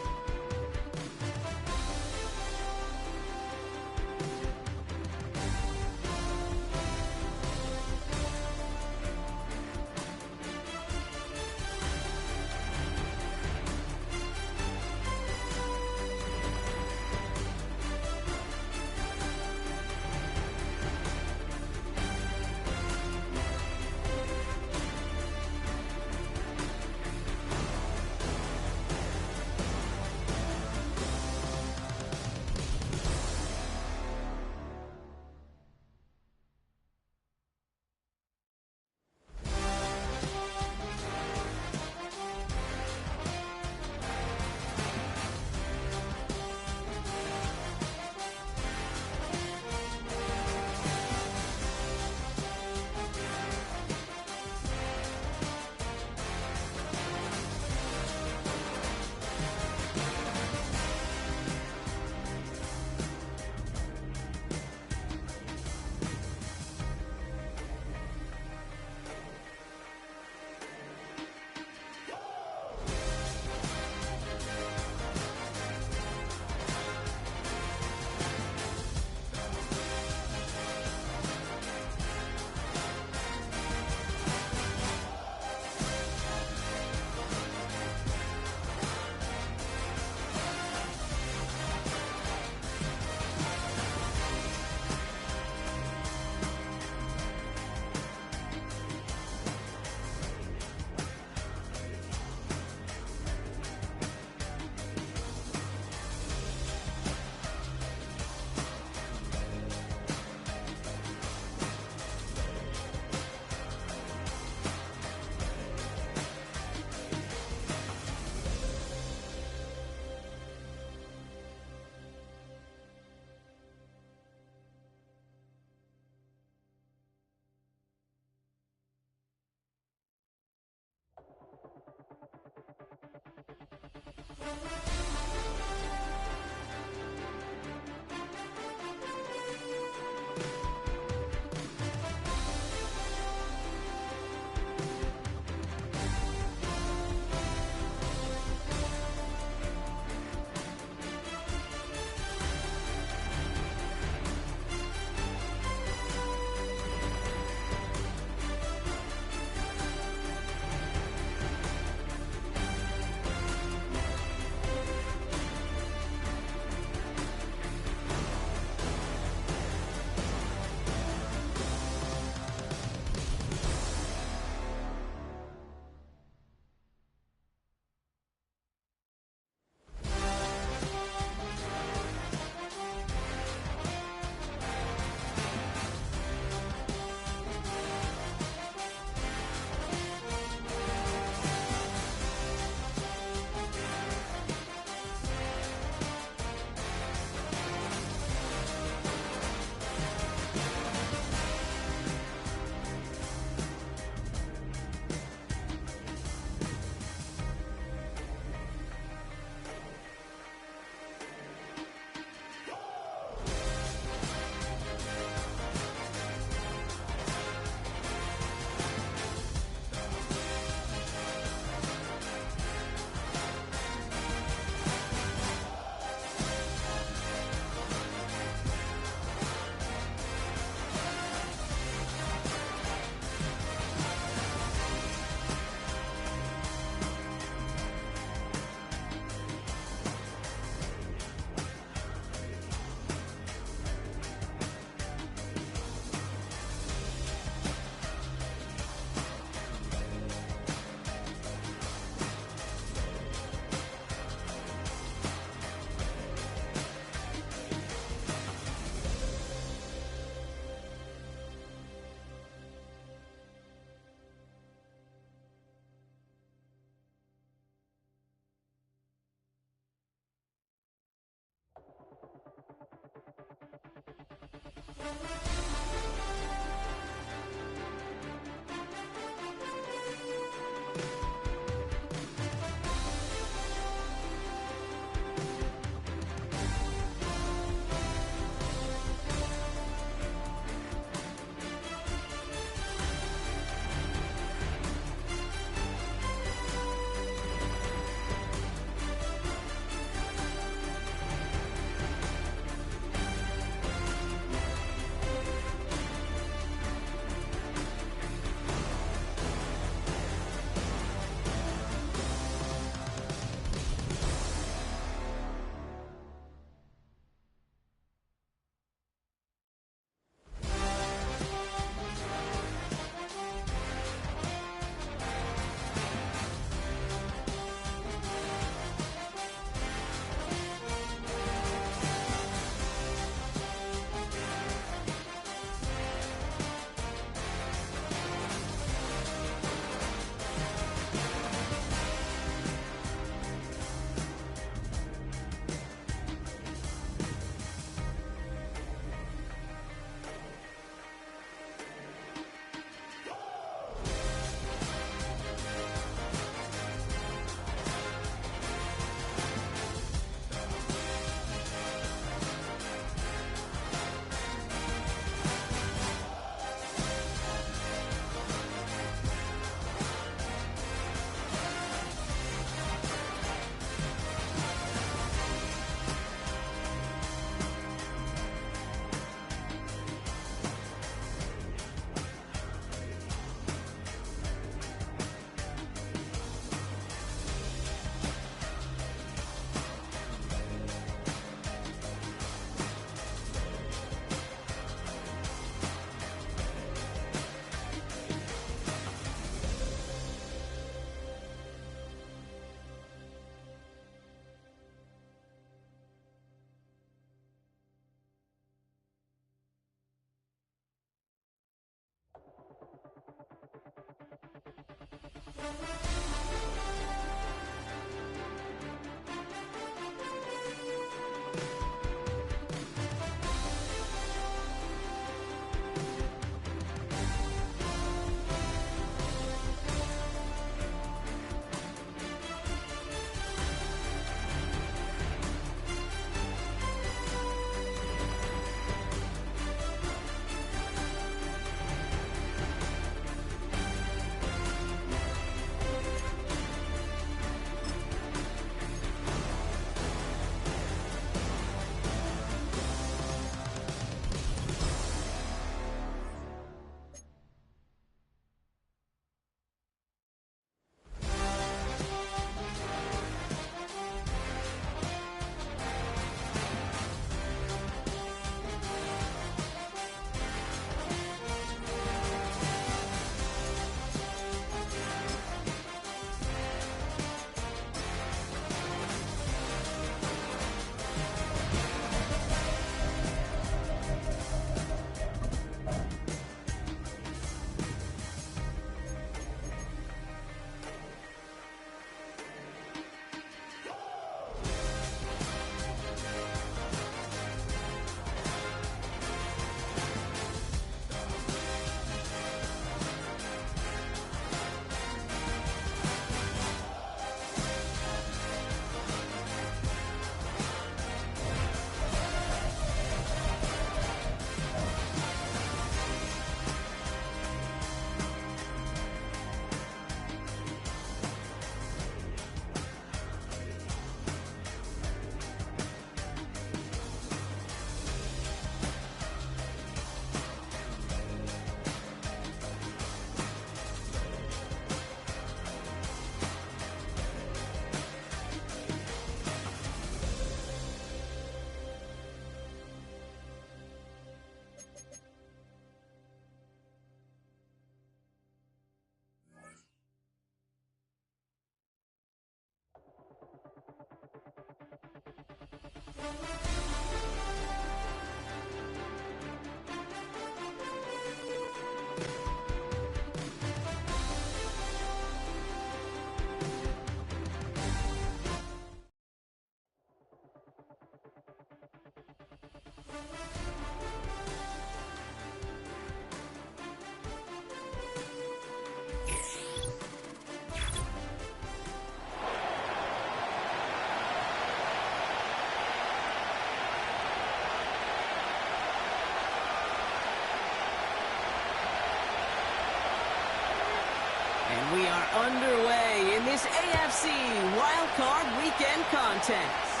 AFC Wild Card Weekend contest.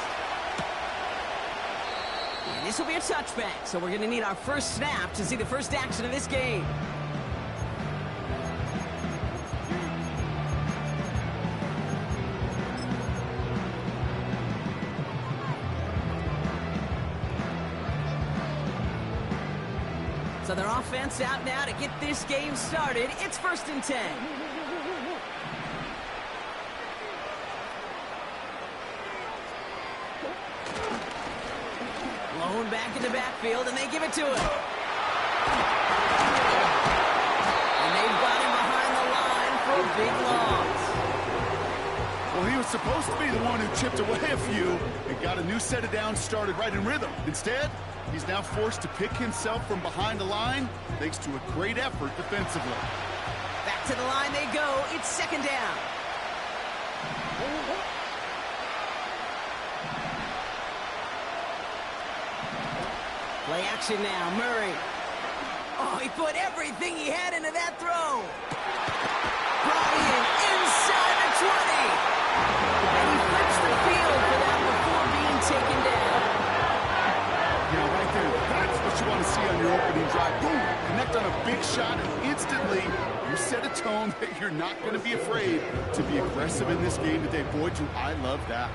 And this will be a touchback, so we're going to need our first snap to see the first action of this game. So their offense out now to get this game started. It's 1st and 10. Blown back in the backfield, and they give it to him. And they've got him behind the line for a big loss. Well, he was supposed to be the one who chipped away a few and got a new set of downs started right in rhythm. Instead, he's now forced to pick himself from behind the line thanks to a great effort defensively. Back to the line they go. It's 2nd down. Play action now. Murray. Oh, he put everything he had into that throw. Brought in inside the 20. And he flips the field for that before being taken down. Yeah, right there. That's what you want to see on your opening drive. Boom! Connect on a big shot, and instantly you set a tone that you're not going to be afraid to be aggressive in this game today. Boy, do I love that.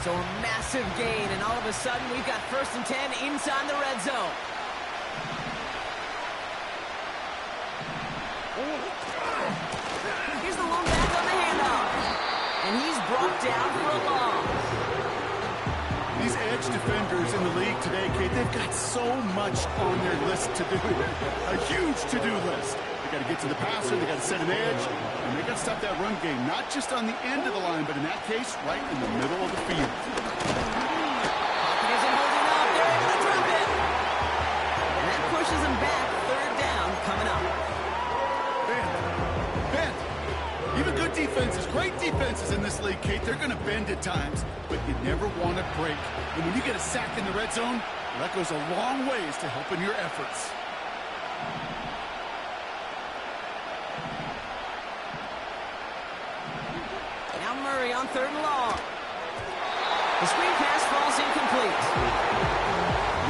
So a massive gain, and all of a sudden we've got 1st and 10 inside the red zone. Here's the lone back on the handoff. And he's brought down for a loss. These edge defenders in the league today, Kate, they've got so much on their list to do. A huge to-do list. They got to get to the passer, they got to set an edge, and they got to stop that run game, not just on the end of the line, but in that case, right in the middle of the field. Pocket isn't holding up. They're able to drop it. And that pushes him back. 3rd down coming up. Bend. Even good defenses, great defenses in this league, Kate, they're going to bend at times, but you never want to break. And when you get a sack in the red zone, well, that goes a long ways to helping your efforts. Now Murray on 3rd and long. The screen pass falls incomplete.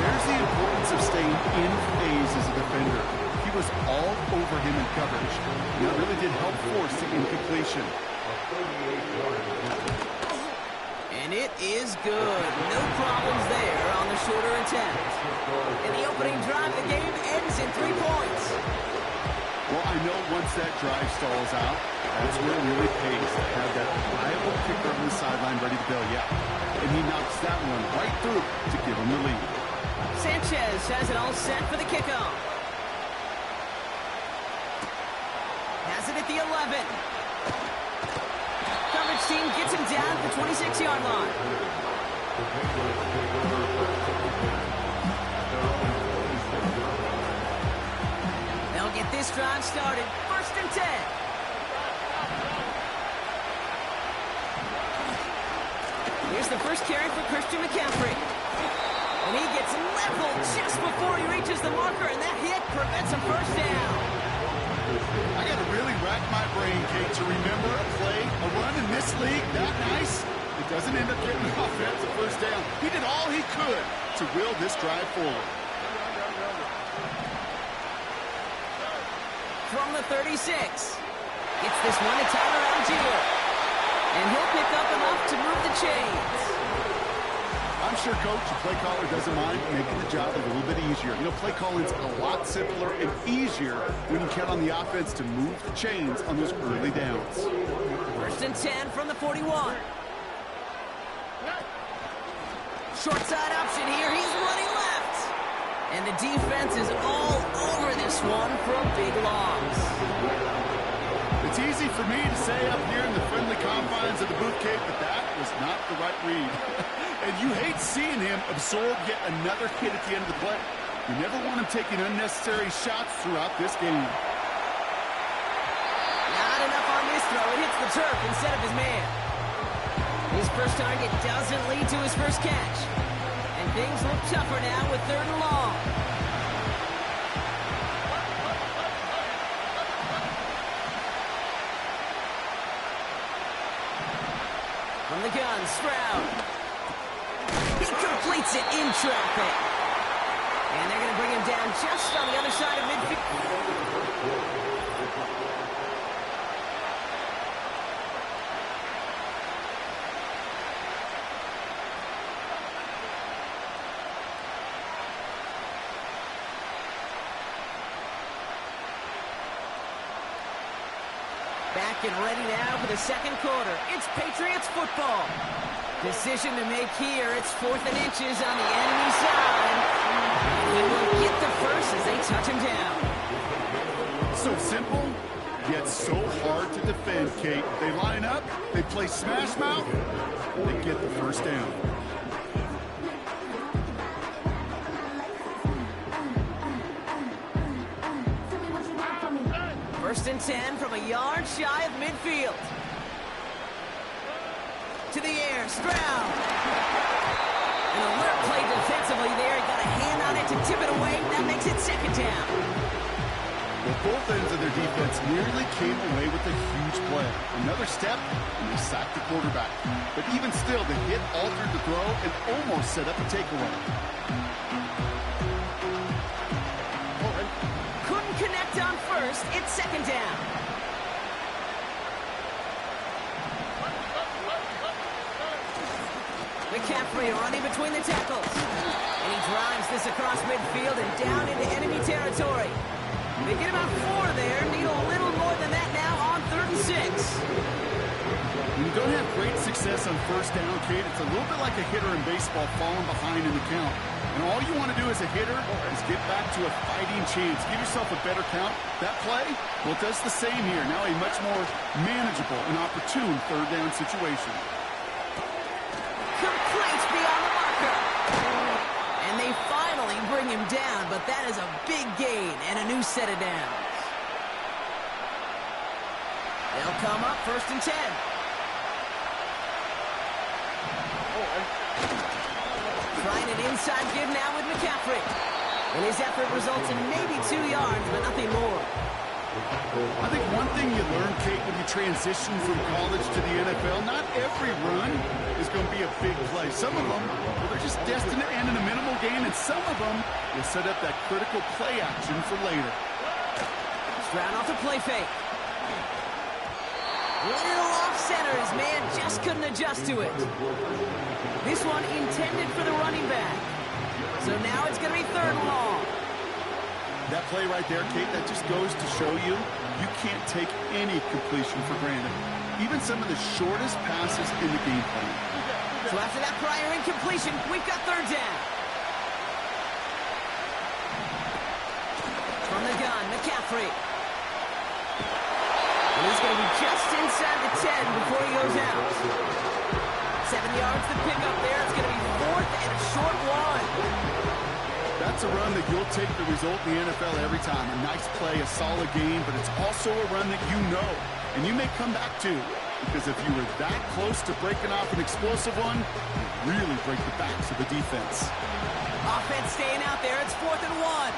There's the importance of staying in phase as a defender. He was all over him in coverage. And that really did help force the incompletion. And it is good. No problems there on the shorter attempt. And the opening drive of the game ends in 3 points. Well, I know once that drive stalls out, that's where it really pays to have that reliable kicker on the sideline ready to go. Yeah, and he knocks that one right through to give him the lead. Sanchez has it all set for the kickoff. Has it at the 11. Coverage team gets him down at the 26-yard line. They'll get this drive started. 1st and 10. Here's the first carry for Christian McCaffrey. And he gets leveled just before he reaches the marker, and that hit prevents a 1st down. I got to really rack my brain, Kate, to remember a play, a run in this league that nice. It doesn't end up getting an offensive 1st down. He did all he could to will this drive forward. From the 36. Gets this one to Tyler Algier. And he'll pick up enough to move the chains. I'm sure Coach, the play caller, doesn't mind making the job a little bit easier. You know, play calling's a lot simpler and easier when you count on the offense to move the chains on those early downs. 1st and 10 from the 41. Short side option here. He's running left. And the defense is all over this one for a big loss. It's easy for me to say up here in the friendly confines of the booth, Kate, but that was not the right read. And you hate seeing him absorb yet another hit at the end of the play. You never want him taking unnecessary shots throughout this game. Not enough on this throw. It hits the turf instead of his man. His first target doesn't lead to his first catch. And things look tougher now with 3rd and long. the gun, Stroud. He completes it in traffic. And they're going to bring him down just on the other side of midfield. Back and ready now for the second quarter. It's Patriots football. Decision to make here. It's 4th and inches on the enemy side. And he will get the first as they touch him down. So simple, yet so hard to defend, Kate. They line up, they play smash mouth, they get the first down. First and 10 from a yard shy of midfield. To the air, Stroud. An alert play defensively there. He got a hand on it to tip it away. That makes it second down. Well, both ends of their defense nearly came away with a huge play. Another step, and they sacked the quarterback. But even still, the hit altered the throw and almost set up a takeaway. Connect on first, it's second down. McCaffrey running between the tackles. And he drives this across midfield and down into enemy territory. They get about 4 there, need a little more than that now on 3rd and 6. When you don't have great success on first down, Kate, it's a little bit like a hitter in baseball falling behind in the count. And all you want to do as a hitter is get back to a fighting chance. Give yourself a better count. That play, well, it does the same here. Now a much more manageable and opportune 3rd down situation. Complete beyond the marker. And they finally bring him down, but that is a big gain and a new set of downs. They'll come up 1st and 10. Trying an inside give now with McCaffrey. And his effort results in maybe 2 yards, but nothing more. I think one thing you learn, Kate, when you transition from college to the NFL, not every run is going to be a big play. Some of them, well, they're just destined to end in a minimal gain, and some of them will set up that critical play action for later. Stroud off the play fake. Little off center. His man just couldn't adjust to it. This one intended for the running back. So now it's going to be 3rd and long. That play right there, Kate, that just goes to show you, you can't take any completion for granted. Even some of the shortest passes in the game plan. So after that prior incompletion, we've got 3rd down. From the gun, McCaffrey. And he's going to be just inside the 10 before he goes out. 7 yards to pick up there. It's going to be 4th and a short one. That's a run that you'll take the result in the NFL every time. A nice play, a solid game, but it's also a run that you know, and you may come back to. Because if you were that close to breaking off an explosive one, you really break the backs of the defense. Offense staying out there. It's 4th and 1.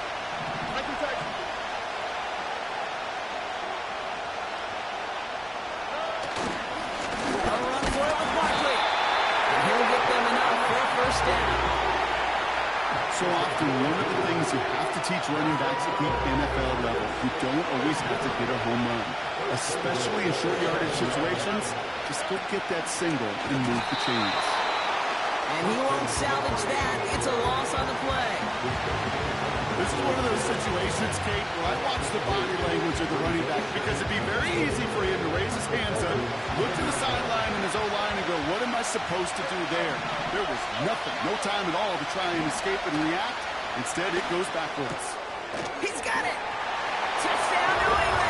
So often, one of the things you have to teach running backs at the NFL level, you don't always have to get a home run. Especially in short yardage situations, just go get that single and move the chains. And he won't salvage that. It's a loss on the play. This is one of those situations, Kate, where I watch the body language of the running back because it'd be very easy for him to raise his hands up, look to the sideline and his O-line and go, what am I supposed to do there? There was nothing, no time at all to try and escape and react. Instead, it goes backwards. He's got it. Touchdown, New England.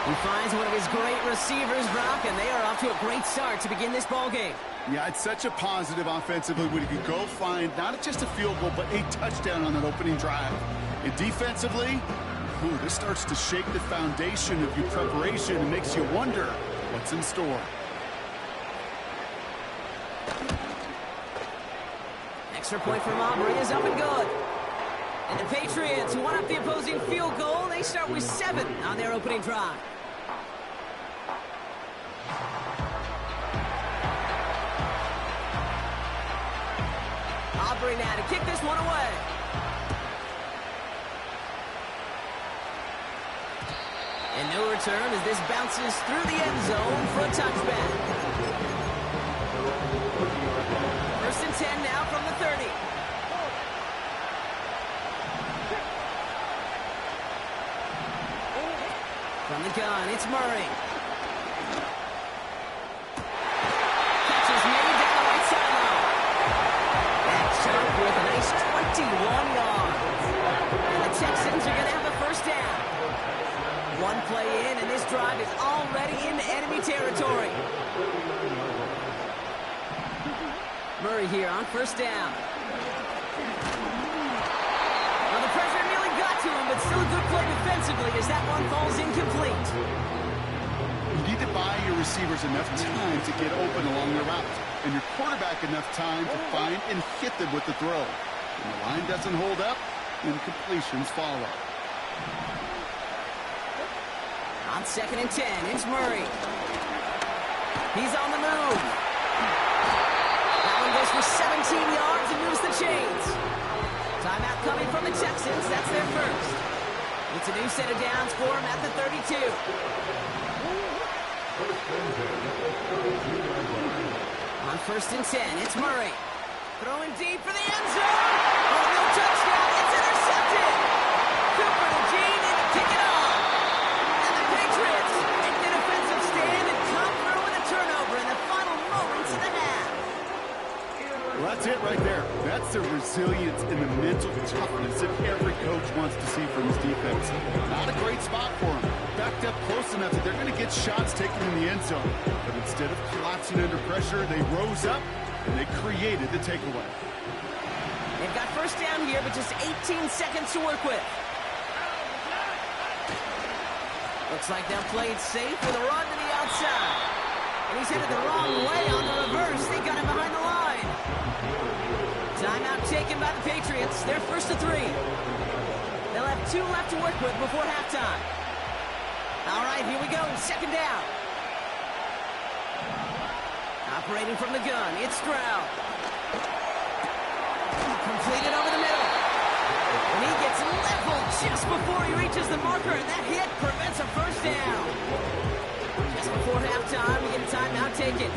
He finds one of his great receivers, Brock, and they are off to a great start to begin this ball game. Yeah, it's such a positive offensively when you can go find not just a field goal, but a touchdown on that opening drive. And defensively, this starts to shake the foundation of your preparation and makes you wonder what's in store. Extra point from Aubrey is up and good. And the Patriots want up the opposing field goal. They start with 7 on their opening drive. Bradbury now to kick this one away. And no return as this bounces through the end zone for a touchback. 1st and 10 now from the 30. From the gun, it's Murray. Catch is made down the right sideline. That's up with a nice 21 yards. And the Texans are going to have a 1st down. One play in, and this drive is already in enemy territory. Murray here on 1st down. Well, the pressure nearly got to him, but still a good play defensively as that one falls incomplete. You need to buy your receivers enough time to get open along the route, and your quarterback enough time to find and hit them with the throw. When the line doesn't hold up, then completions follow. On 2nd and 10, it's Murray. He's on the move. That one goes for 17 yards and moves the chains. Timeout coming from the Texans. That's their 1st. It's a new set of downs for him at the 32. On 1st and 10, it's Murray. Throwing deep for the end zone. Oh, no touchdown. It's intercepted. Cooper to Gene in to kick it off. And the Patriots make the defensive stand and come through with a turnover in the final moments of the half. Well, that's it right there. That's the resilience and the mental toughness that every coach wants to see from his defense. Not a great spot for him. Backed up close enough that they're going to get shots taken in the end zone. But instead of collapsing under pressure, they rose up and they created the takeaway. They've got 1st down here, but just 18 seconds to work with. Looks like they'll play it safe with a run to the outside. And he's headed the wrong way on the reverse. They got him behind the line. Timeout taken by the Patriots. They're 1st to 3. They'll have 2 left to work with before halftime. All right, here we go. 2nd down. Operating from the gun, it's Stroud. Completed over the middle. And he gets leveled just before he reaches the marker, and that hit prevents a 1st down. Just before halftime, we get a timeout taken.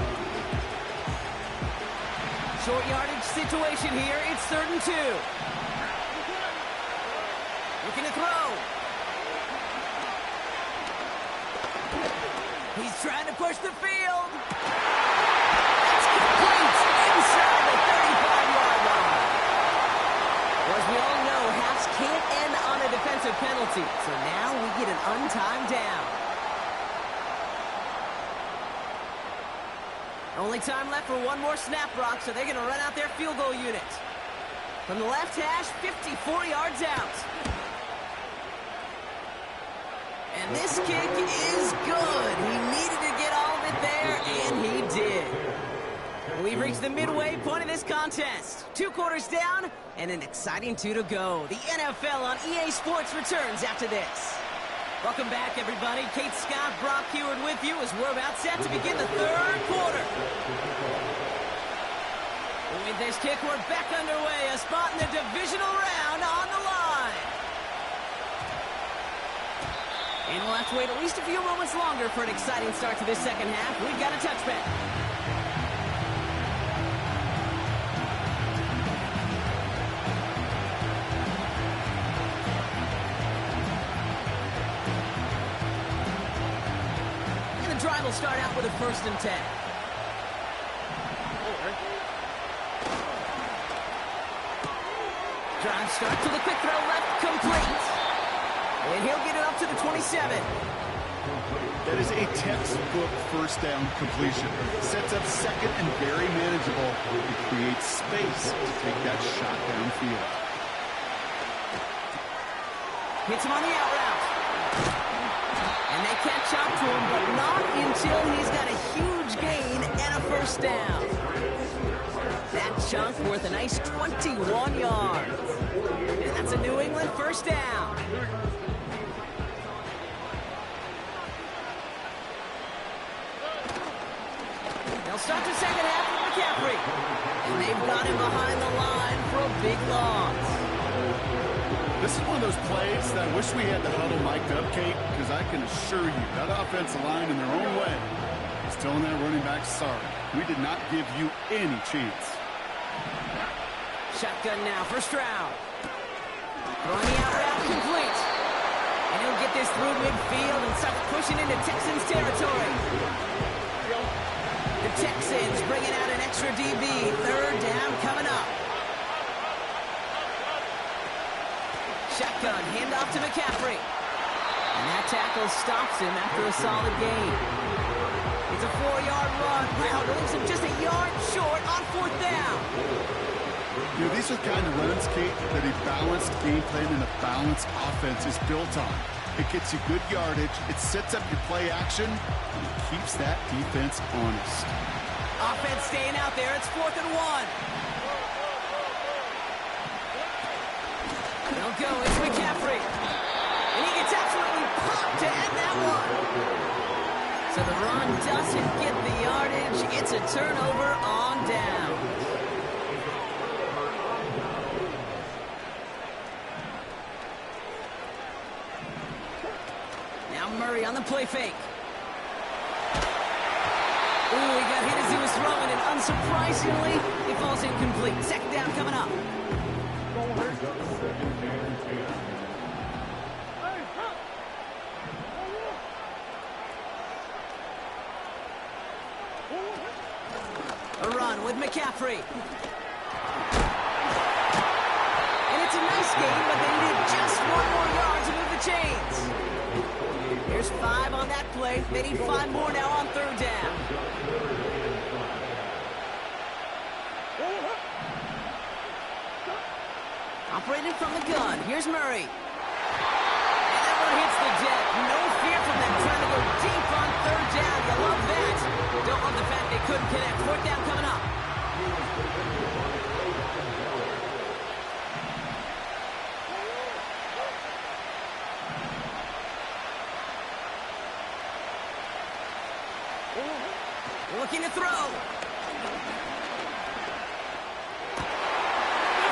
Short yardage situation here. It's 3rd and 2. Looking to throw. He's trying to push the field. It's complete inside the 35-yard line. Well, as we all know, halves can't end on a defensive penalty. So now we get an untimed down. Only time left for one more snap, Brock, so they're going to run out their field goal unit. From the left hash, 54 yards out. And this kick is good. He needed to get all of it there, and he did. We've reached the midway point of this contest. 2 quarters down, and an exciting 2 to go. The NFL on EA Sports returns after this. Welcome back, everybody. Kate Scott, Brock Huard with you as we're about set to begin the 3rd quarter. With this kick, we're back underway. A spot in the divisional round on the line. And we'll have to wait at least a few moments longer for an exciting start to this 2nd half. We've got a touchback. Drive will start out with a 1st and 10. Drive starts with a quick throw left, complete. And he'll get it up to the 27. That is a textbook 1st down completion. Sets up 2nd and very manageable. It creates space to take that shot downfield. Hits him on the out route. And they catch up to him, but not until he's got a huge gain and a 1st down. That chunk worth a nice 21 yards. And that's a New England 1st down. They'll start the second half with McCaffrey. And they've got him behind the line for a big loss. This is one of those plays that I wish we had the huddle mic'd up, Kate, because I can assure you that offensive line in their own way is telling that running back, sorry, we did not give you any chance. Shotgun now for Stroud. Throwing the out route complete. And he'll get this through midfield and start pushing into Texans territory. The Texans bringing out an extra DB. Third down coming up. Shotgun, handoff to McCaffrey. And that tackle stops him after a solid gain. It's a 4-yard run. Wow, it leaves him just a yard short on fourth down. You know, these are the kind of runs, Kate, that a balanced game plan and a balanced offense is built on. It gets you good yardage, it sets up your play action, and it keeps that defense honest. Offense staying out there. It's 4th and 1. They'll go. It's McCaffrey. And he gets absolutely popped to end that one. So the run doesn't get the yardage. It's a turnover on down. Murray on the play fake. Ooh, he got hit as he was throwing, and unsurprisingly, it falls incomplete. Second down coming up. A run with McCaffrey. And it's a nice game, but they needed just 1 more yard to move the chains. There's 5 on that play. They need 5 more now on third down. Operating from the gun. Here's Murray. And that one hits the deck. No fear from them trying to go deep on third down. You love that. Don't love the fact they couldn't connect. Fourth down coming up. Looking to throw. He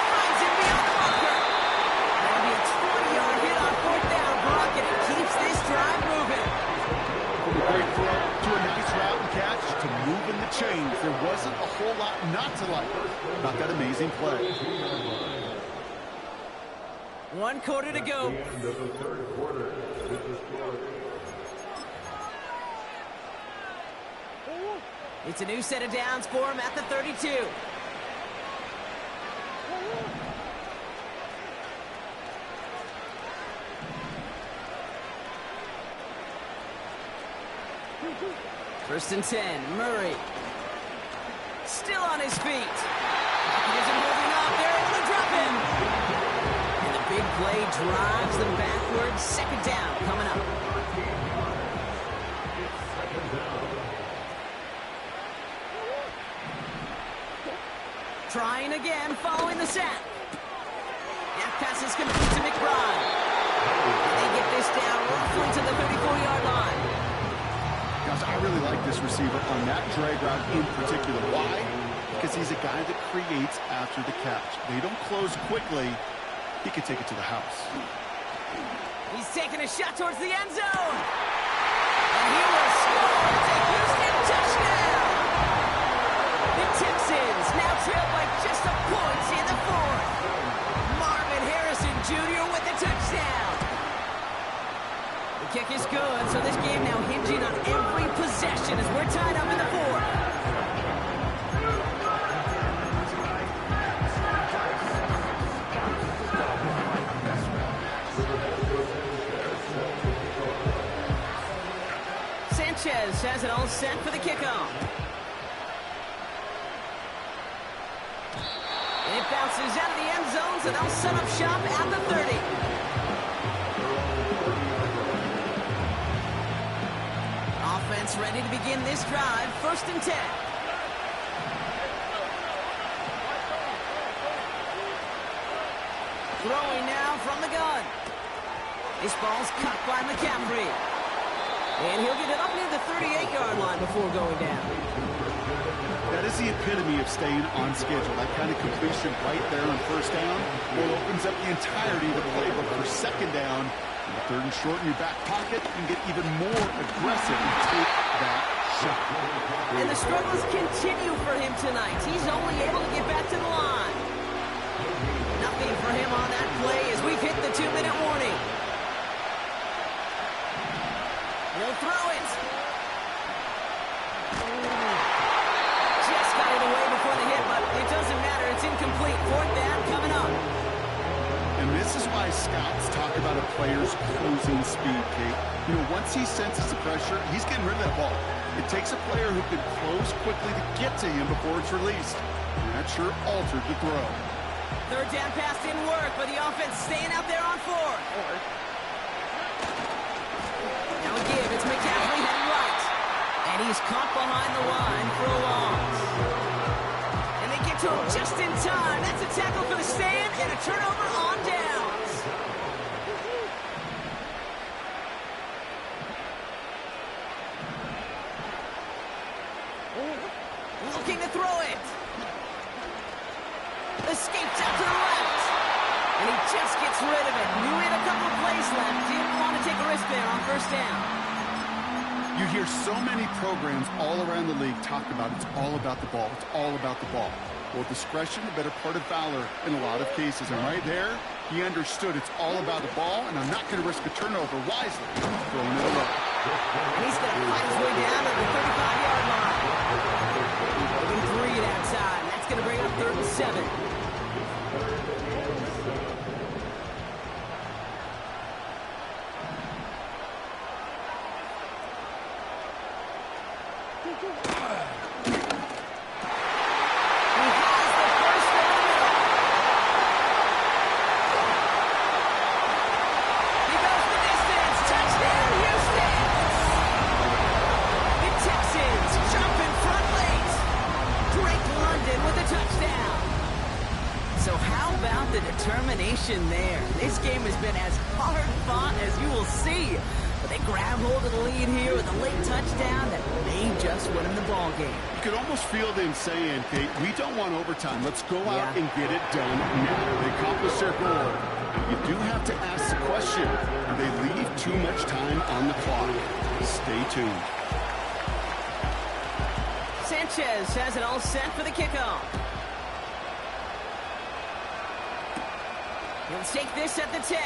finds him beyond the marker. That'll be a 20-yard hit on fourth down, Brock, and it keeps this drive moving. From a great throw to a nice route and catch to moving the chains. There wasn't a whole lot not to like about that amazing play. 1 quarter to go. End of the third quarter. This is scored. It's a new set of downs for him at the 32. First and 10, Murray. Still on his feet. He isn't moving up. They're able to drop him. And the big play drives them backwards. Second down coming up. Trying again, following the sack. That pass is complete to McBride. And they get this down roughly to the 34-yard line. Gosh, I really like this receiver on that drag route in particular. Why? Because he's a guy that creates after the catch. They don't close quickly. He can take it to the house. He's taking a shot towards the end zone. And he will score. It's a Houston touchdown. The Texans now trail by just a point in the fourth. Marvin Harrison Jr. with the touchdown. The kick is good, so this game now hinging on every possession as we're tied up in the fourth. Sanchez has it all set for the kickoff. And it bounces out of the end zone, so they'll set up shop at the 30. Offense ready to begin this drive. First and 10. Throwing now from the gun. This ball's cut by McCaffrey. And he'll get it up near the 38-yard line before going down. That is the epitome of staying on schedule. That kind of completion right there on first down, well, opens up the entirety of the playbook for second down. And third and short in your back pocket, you can get even more aggressive and take that shot. And the struggles continue for him tonight. He's only able to get back to the line. Nothing for him on that play as we've hit the 2-minute warning. He'll throw it. Just got it away before the hit, but it doesn't matter. It's incomplete. Fourth down coming up. And this is why scouts talk about a player's closing speed, Kate. You know, once he senses the pressure, he's getting rid of that ball. It takes a player who can close quickly to get to him before it's released. And that sure altered the throw. Third down pass didn't work, but the offense staying out there on fourth. Now a give. It's McCaffrey heading right. And he's caught behind the line for a loss. And they get to him just in time. That's a tackle for the stand and a turnover on downs. Looking to throw it. Escapes out to the left. And he just gets rid of it. Knew he had a couple of plays left. Didn't want to take a risk there on first down. You hear so many programs all around the league talk about it's all about the ball. It's all about the ball. Well, discretion, the better part of valor in a lot of cases. And right there, he understood it's all about the ball, and I'm not going to risk a turnover wisely. Throwing it away. And he's going to fight his way down to the 35-yard line. Looking 3 that time. That's going to bring up 3rd and 7. There. This game has been as hard fought as you will see. But they grab hold of the lead here with a late touchdown that may just win them the ball game. You could almost feel them saying, Kate, we don't want overtime. Let's go out and get it done now. They accomplish their goal. You do have to ask the question, do they leave too much time on the clock? Stay tuned. Sanchez has it all set for the kickoff. He'll take this at the 10.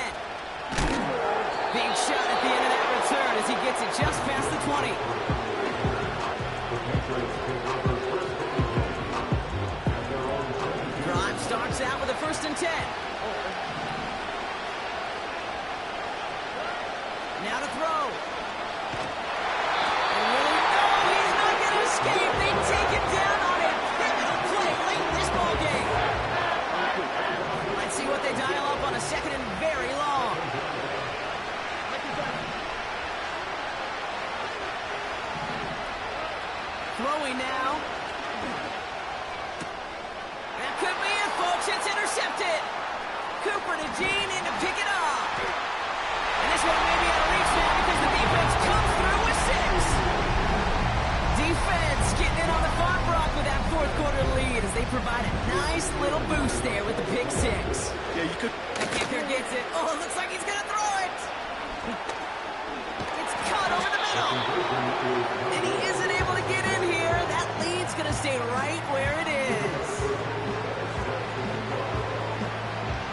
Big shot at the end of that return as he gets it just past the 20. Drive starts out with a 1st and 10. Now to throw. And really, no, he's not going to escape. They take it down on a pivotal play late in this ball game. Let's see what they dial up on a 2nd and very long. Throwing now. That could be it, folks. It's intercepted. Cooper to Jean in to pick it up. And this one may be out of reach now because the defense comes through with 6. Defense getting in on the Farm Rock with that 4th quarter lead as they provide a nice little boost there with the pick 6. Yeah, you could. The kicker gets it. Oh, it looks like he's going to throw it. It's caught over the middle. And he isn't able to get in here. That lead's going to stay right where it is.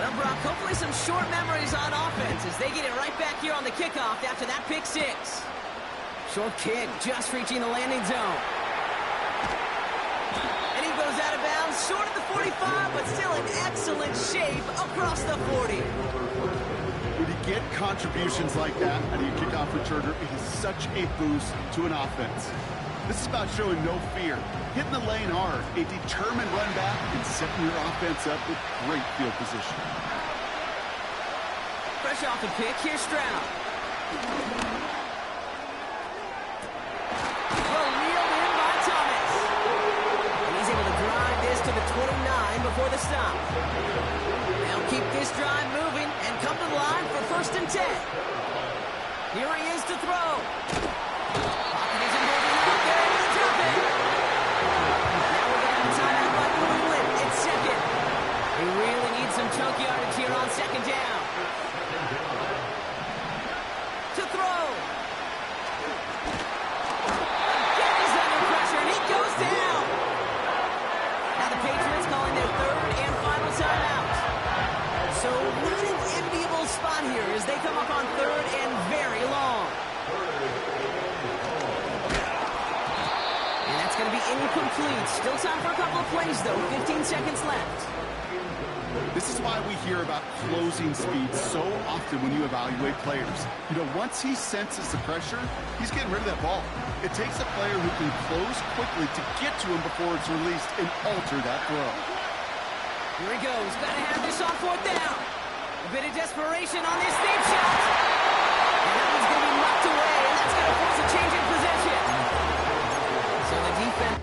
Well, Brock, hopefully some short memories on offense as they get it right back here on the kickoff after that pick 6. Short kick just reaching the landing zone. And he goes out of bounds, short of the 45, but still in excellent shape across the 40. When you get contributions like that out of your kickoff returner, it is such a boost to an offense. This is about showing no fear, hitting the lane hard, a determined run back, and setting your offense up with great field position. Fresh off the pick, here's Stroud. Well, reeled in by Thomas. And he's able to drive this to the 29 before the stop. They'll keep this drive moving and come to the line for 1st and 10. Here he is to throw. Pocket isn't moving out there. He's going to drop it. quick yardage here on second down. To throw. Again, he's under pressure, and he goes down. Now the Patriots calling their third and final timeout. So not an enviable spot here as they come up on third and very long. And that's going to be incomplete. Still time for a couple of plays, though. 15 seconds left. This is why we hear about closing speed so often when you evaluate players. You know, once he senses the pressure, he's getting rid of that ball. It takes a player who can close quickly to get to him before it's released and alter that throw. Here he goes. Got to have this on fourth down. A bit of desperation on this deep shot. And that one's going to be knocked away, and that's going to force a change in possession. So the defense...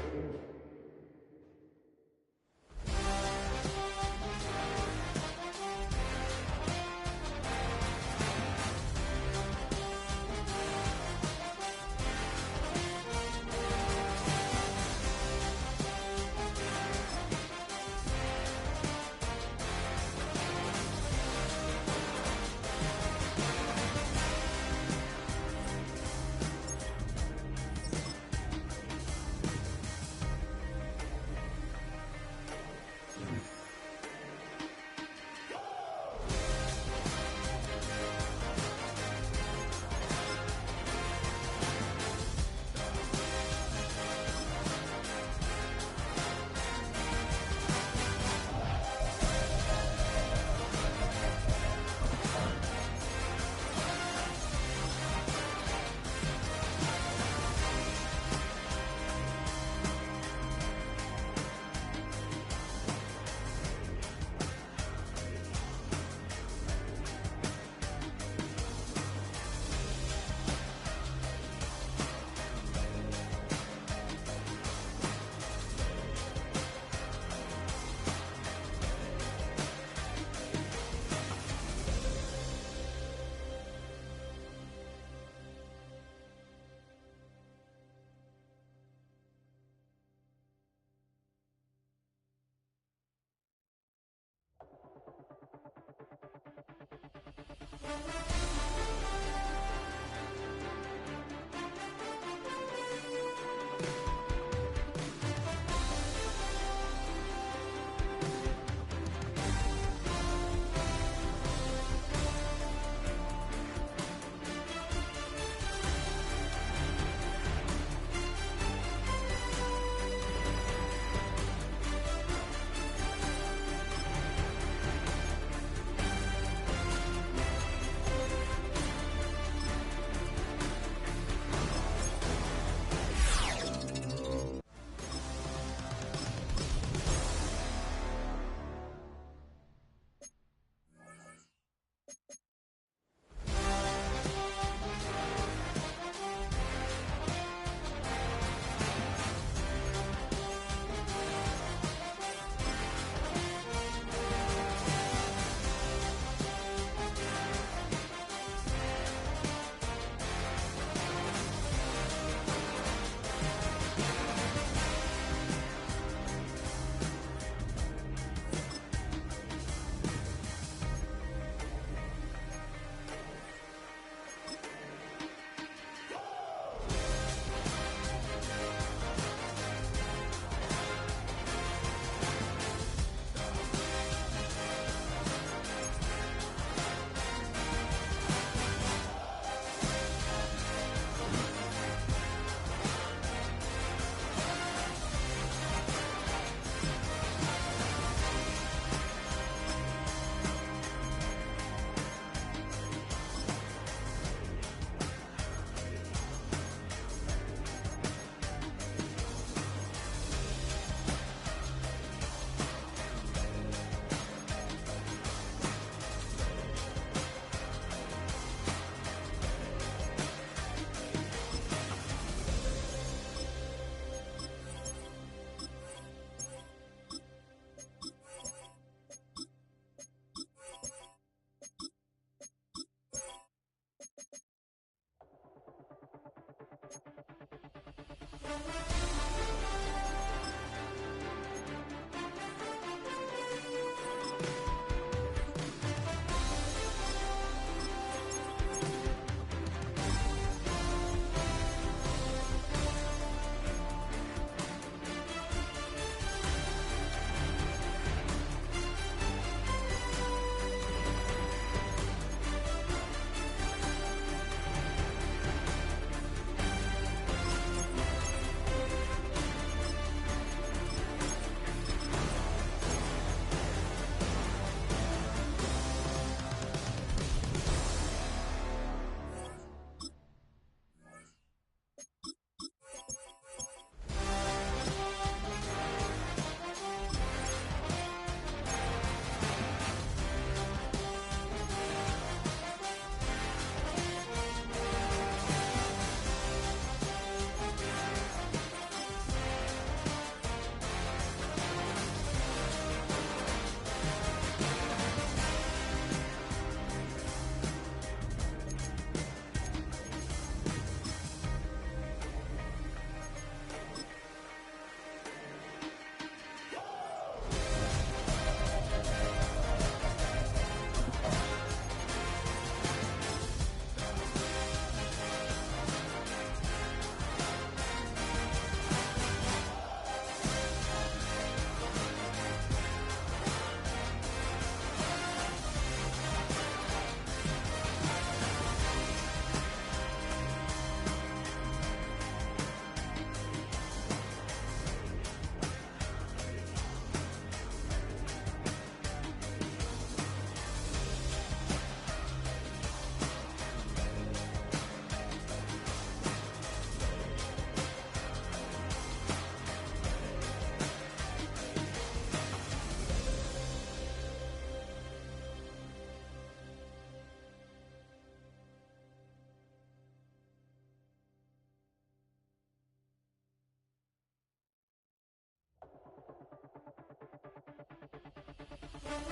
We'll be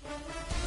right back.